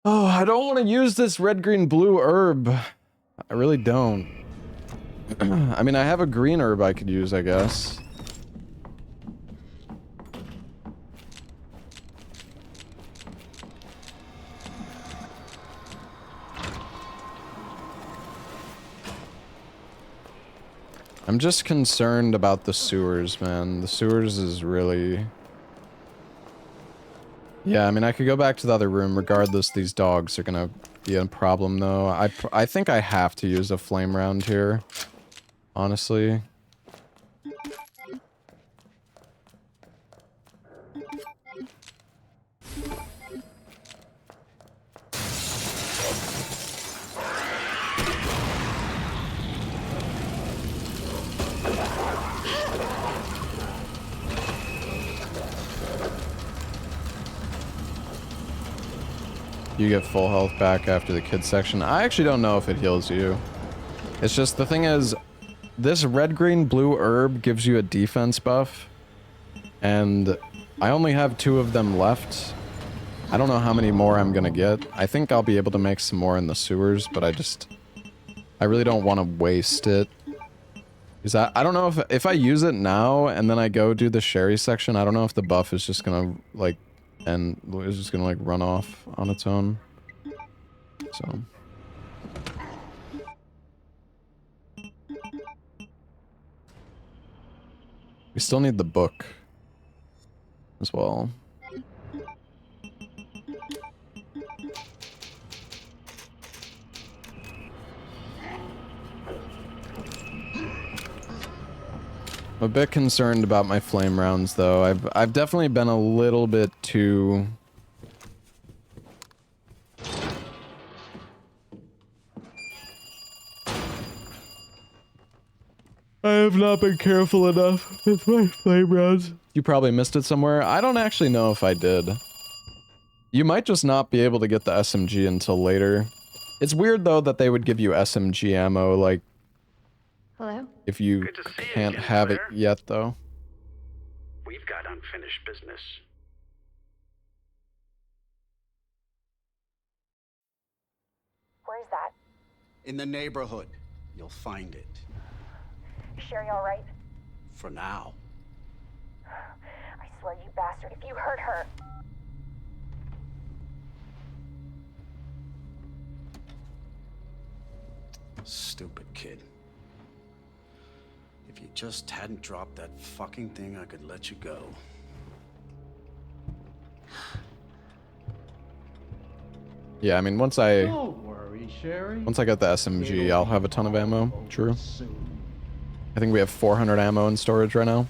Oh, I don't want to use this red, green, blue herb. I really don't. I mean, I have a green herb I could use, I guess. I'm just concerned about the sewers, man. The sewers is really... Yeah, I mean, I could go back to the other room. Regardless, these dogs are gonna be a problem, though. I think I have to use a flame round here. Honestly. You get full health back after the kids section. I actually don't know if it heals you. It's just, the thing is, this red, green, blue herb gives you a defense buff. And I only have 2 of them left. I don't know how many more I'm gonna get. I think I'll be able to make some more in the sewers, but I really don't want to waste it. Because I don't know if I use it now and then I go do the sherry section, I don't know if the buff is just gonna, like, and it's just gonna, like, run off on its own. So. We still need the book as well. I'm a bit concerned about my flame rounds, though. I've definitely been a little bit too... I have not been careful enough with my flame rounds. You probably missed it somewhere. I don't actually know if I did. You might just not be able to get the SMG until later. It's weird, though, that they would give you SMG ammo, like... Hello? If you can't have it yet, though. We've got unfinished business. Where's that? In the neighborhood. You'll find it. Sherry all right? For now. I swear, you bastard, if you hurt her... Stupid kid. If you just hadn't dropped that fucking thing, I could let you go. Yeah, I mean, once I get the SMG, I'll have a ton of ammo. True. I think we have 400 ammo in storage right now.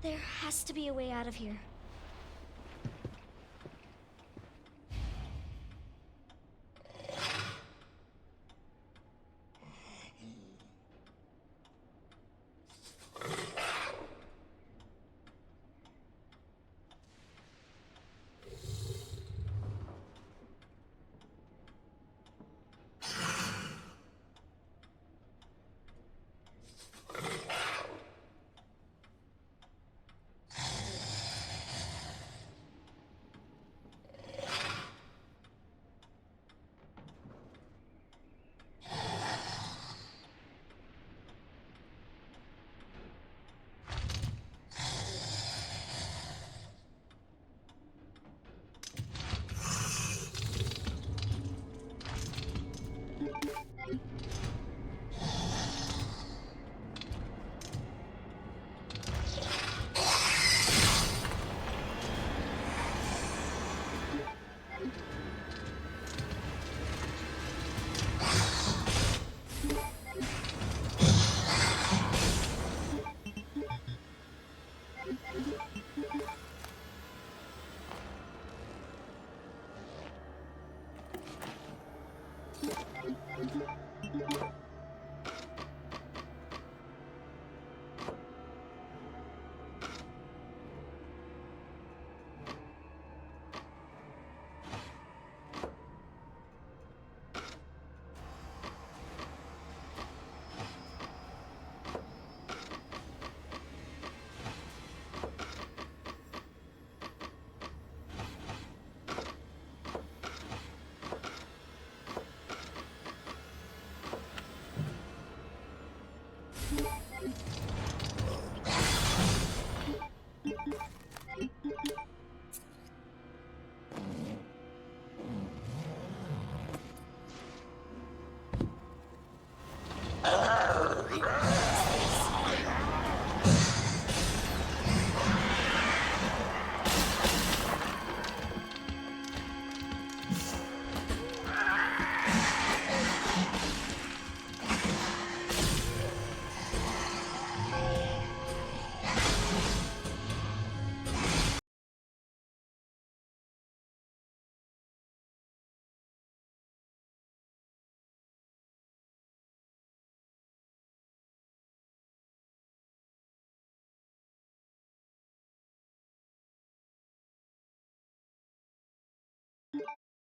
There has to be a way out of here.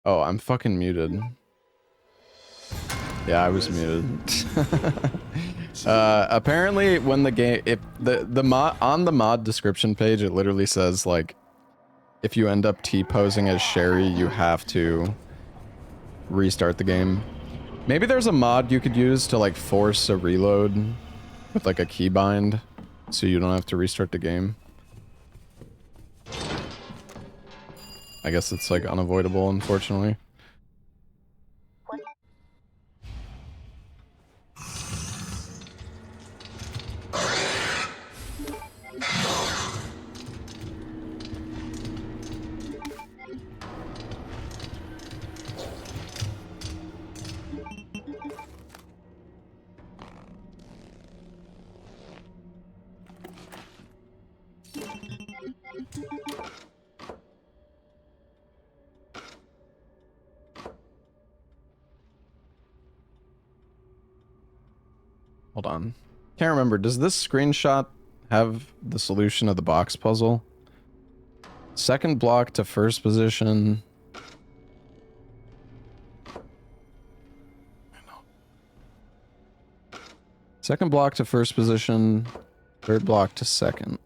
Oh, I'm fucking muted. Yeah, I was muted. Apparently when the game, if the mod on the mod description page, it literally says like, if you end up T-posing as Sherry, you have to restart the game. Maybe there's a mod you could use to like force a reload with like a keybind, so you don't have to restart the game. I guess it's like unavoidable, unfortunately. Hold on. Can't remember. Does this screenshot have the solution of the box puzzle? Second block to first position. Second block to first position. Third block to second.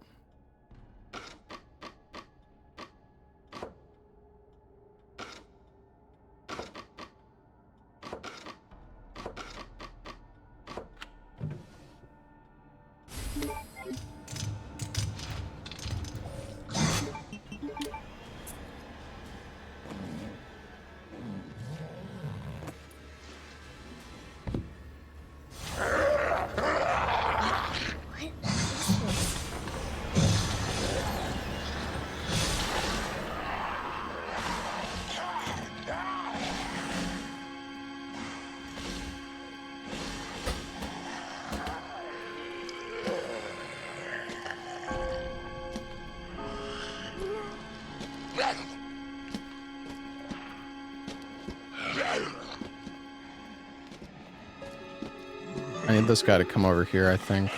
I need this guy to come over here, I think.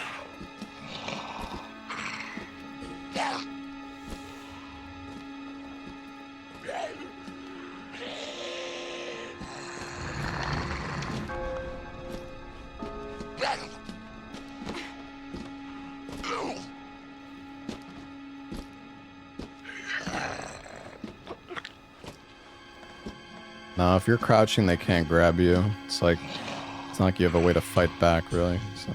No, if you're crouching, they can't grab you. It's like, it's not like you have a way to fight back, really, so.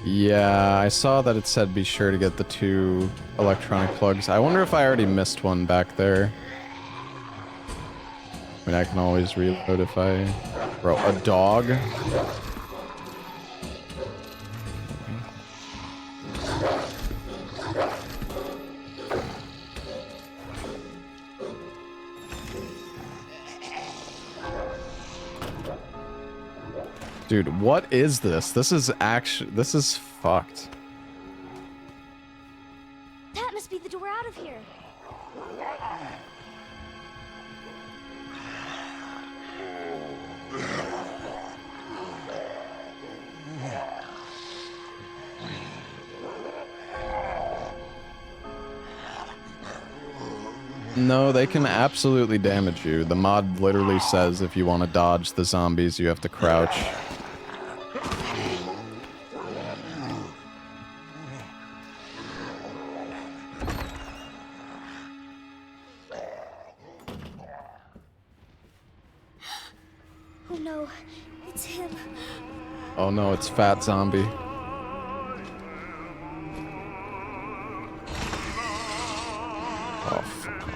Yeah, I saw that it said be sure to get the 2 electronic plugs. I wonder if I already missed one back there. I mean, I can always reload if I... Bro, a dog? Dude, what is this? This is actually... This is fucked. That must be the door out of here. No, they can absolutely damage you. The mod literally says if you want to dodge the zombies, you have to crouch. Oh no, it's him. Oh no, it's Fat Zombie. Oh, fuck.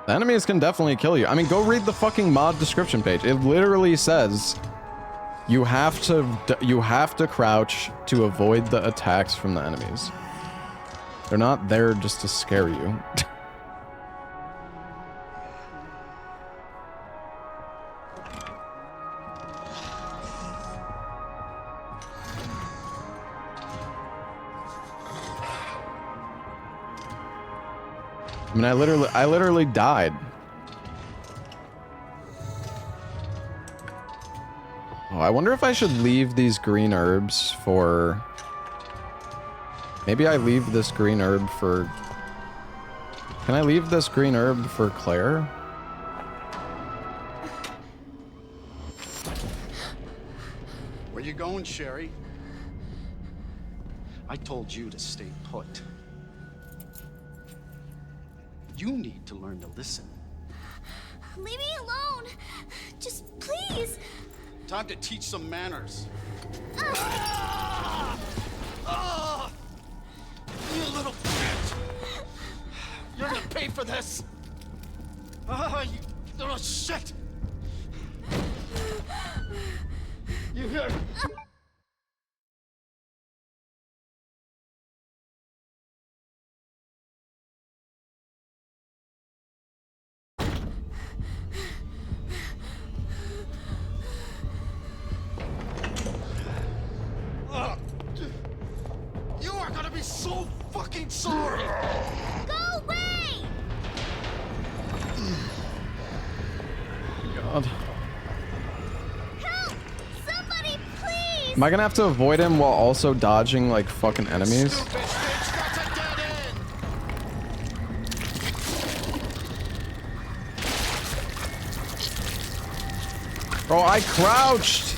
The enemies can definitely kill you. I mean, go read the fucking mod description page. It literally says you have to crouch to avoid the attacks from the enemies. They're not there just to scare you. I mean, I literally died. Oh, I wonder if I should leave these green herbs for... Maybe I leave this green herb for... Can I leave this green herb for Claire? Where you going, Sherry? I told you to stay put. You need to learn to listen. Leave me alone. Just please. Time to teach some manners. You little bitch! You're gonna pay for this! You little shit! You hear? You are gonna be so fucking sorry! Go away! God. Help! Somebody, please! Am I gonna have to avoid him while also dodging, like, fucking enemies? Stupid bitch, that's a dead end! Bro, I crouched!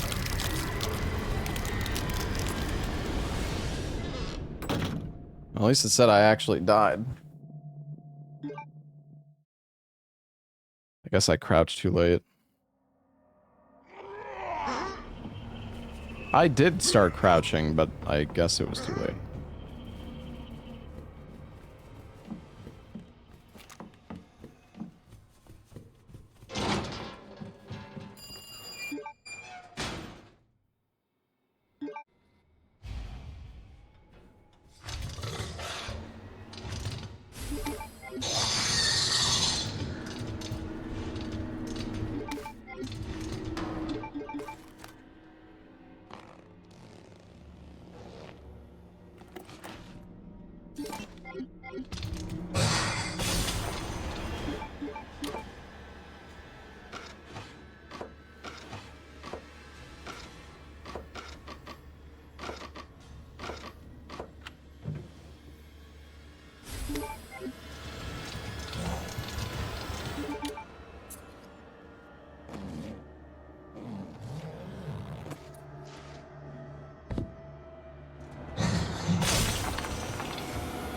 At least it said I actually died. I guess I crouched too late. I did start crouching, but I guess it was too late.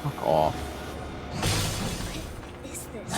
Fuck off. What is this?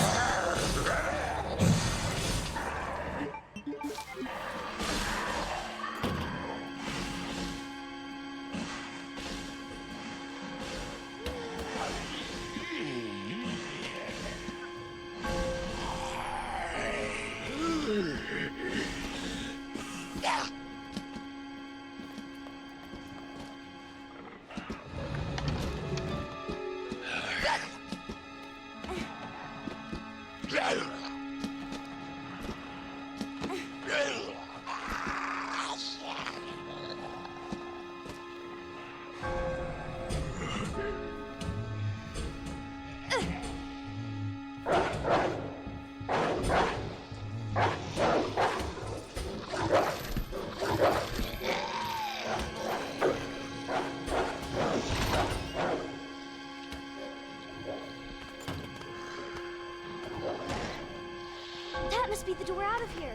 That must be the door out of here.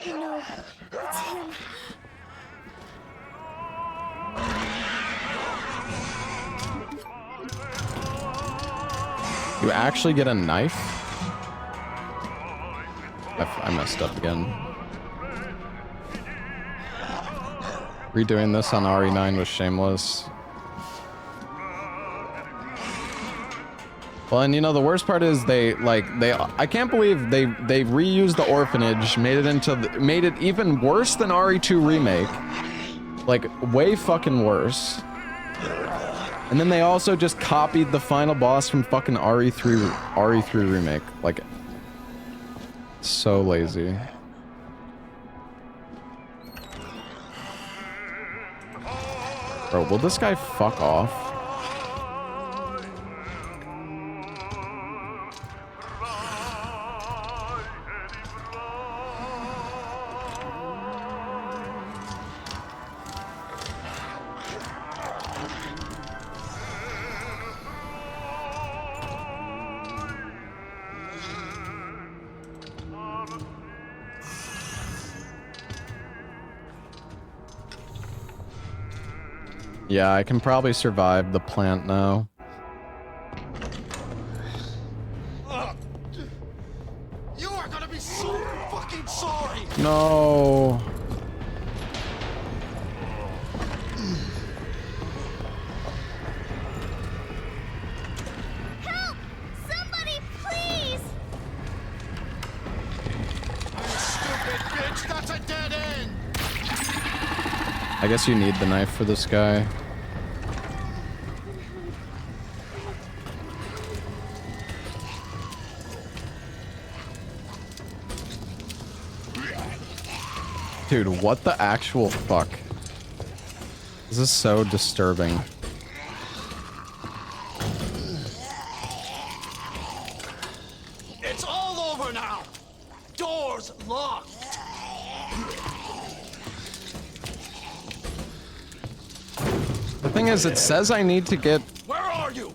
Oh no, it's him. You actually get a knife? I messed up again. Redoing this on RE9 was shameless. Well, and you know, the worst part is I can't believe they reused the orphanage, made it even worse than RE2 Remake. Like, way fucking worse. And then they also just copied the final boss from fucking RE3 Remake. Like, so lazy. Bro, will this guy fuck off? Yeah, I can probably survive the plant now. You are gonna be so fucking sorry. No. Help! Somebody, please! Stupid bitch, that's a dead end. I guess you need the knife for this guy. Dude, what the actual fuck? This is so disturbing. It's all over now. Doors locked. The thing is, it says I need to get... Where are you?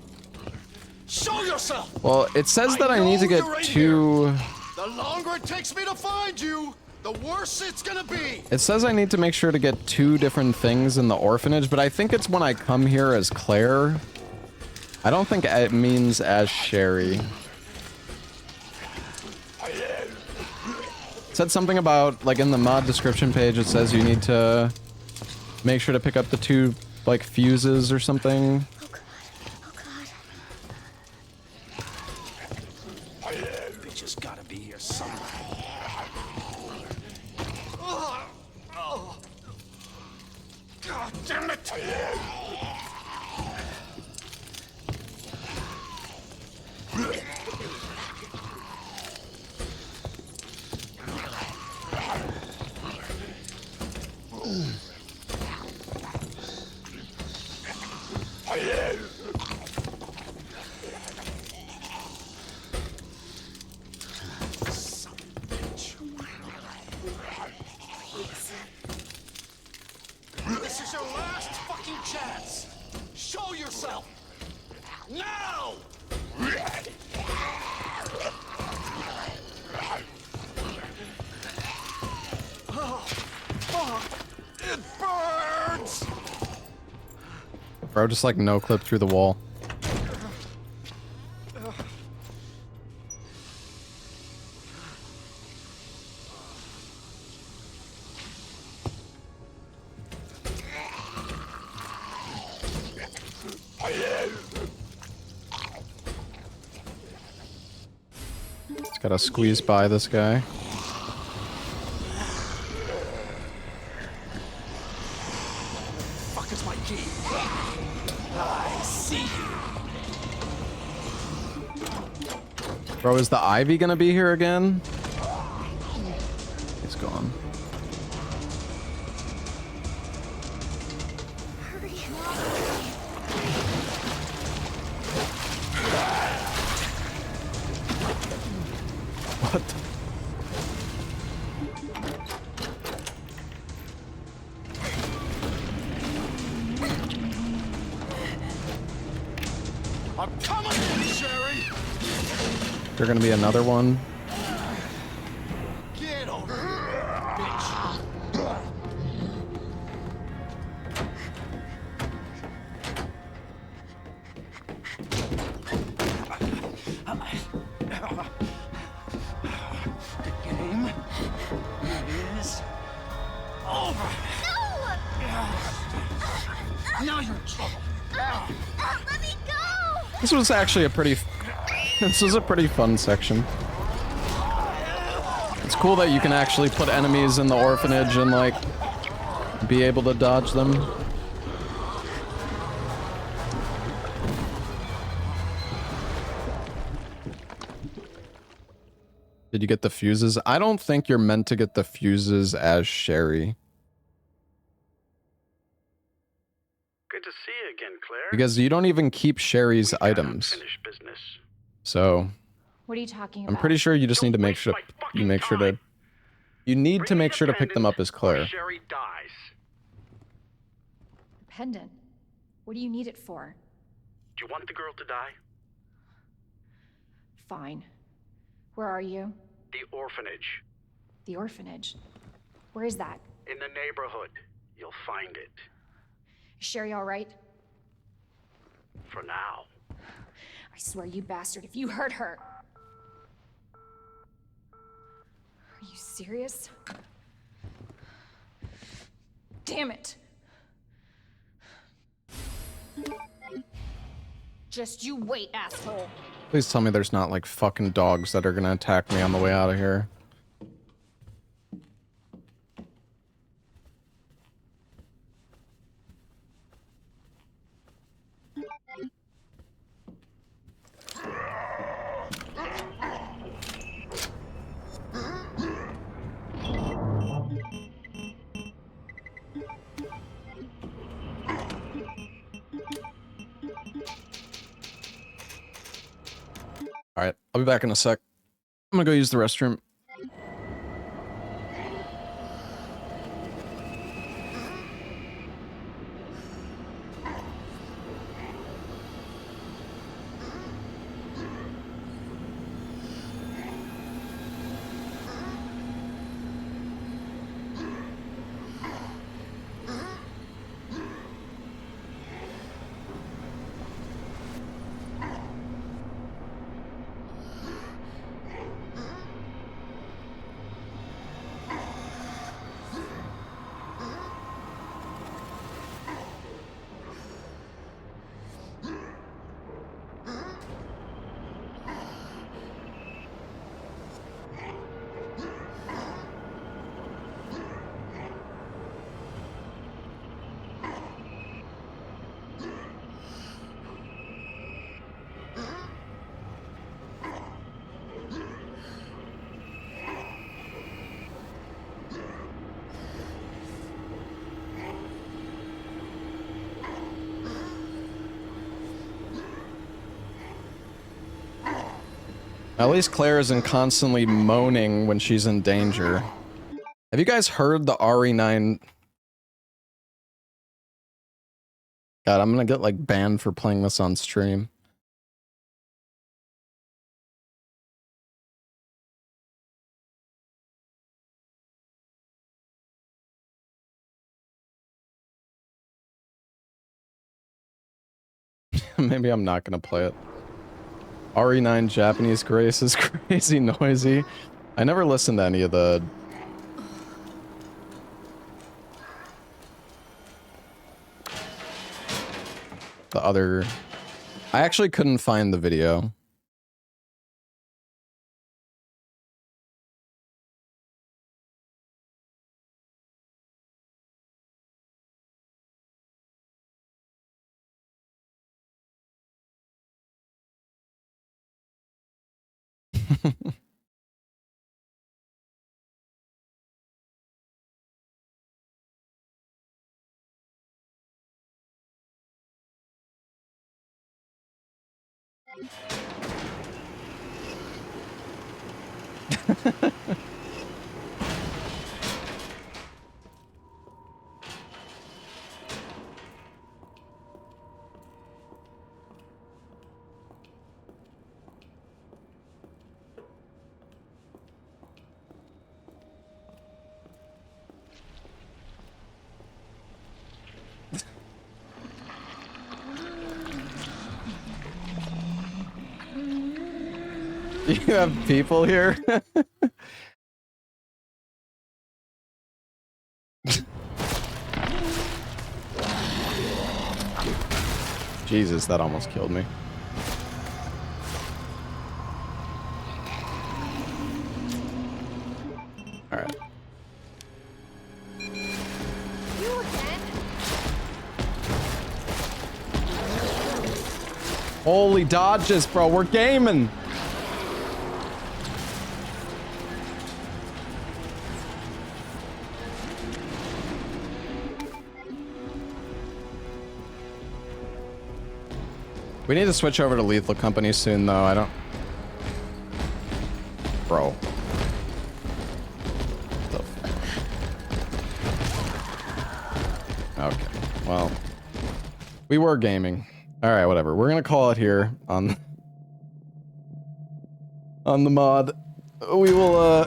Show yourself. Well, it says that I need to get know you're in 2... The longer it takes me to find you, the worse it's gonna be. It says I need to make sure to get 2 different things in the orphanage, but I think it's when I come here as Claire. I don't think it means as Sherry. It said something about, like, in the mod description page, it says you need to make sure to pick up the 2, like, fuses or something. Oh god. Oh god. Bitch has gotta be here somewhere. God damn it! This is your last fucking chance. Show yourself. Now! Oh, fuck. It burns! Bro, just, like, no clip through the wall. Just gotta squeeze by this guy. Fuck is my key? I see you. Bro, is the Ivy gonna be here again? He's gone. Hurry. What the? I'm coming in, Sherry! There gonna be another one? Get over here, bitch! The game is over. Now you're in trouble. Let me go! This was actually a pretty... This was a pretty fun section. It's cool that you can actually put enemies in the orphanage and, like, be able to dodge them. Did you get the fuses? I don't think you're meant to get the fuses as Sherry. Good to see you again, Claire. Because you don't even keep Sherry's We got items. unfinished business. So What are you talking I'm about? pretty sure you just need to make waste sure my you fucking make sure to time. you need to Bring me make the sure to pick them up pendant as or Claire. Sherry dies. Pendant. What do you need it for? Do you want the girl to die? Fine. Where are you? The orphanage. The orphanage. Where is that? In the neighborhood. You'll find it. Is Sherry all right? For now. I swear, you bastard, if you hurt her. Are you serious? Damn it. Just you wait, asshole. Please tell me there's not like fucking dogs that are gonna attack me on the way out of here. Alright, I'll be back in a sec. I'm gonna go use the restroom. At least Claire isn't constantly moaning when she's in danger. Have you guys heard the RE9? God, I'm gonna get like banned for playing this on stream. Maybe I'm not gonna play it. RE9 Japanese Grace is crazy noisy. I never listened to any of the other. I actually couldn't find the video. You have people here? Jesus, that almost killed me. All right. You again? Holy dodges, bro. We're gaming. We need to switch over to Lethal Company soon, though. I don't... Bro. The okay. Well, we were gaming. All right, whatever. We're gonna call it here on the mod. We will.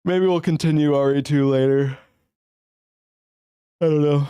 Maybe we'll continue RE2 later. I don't know.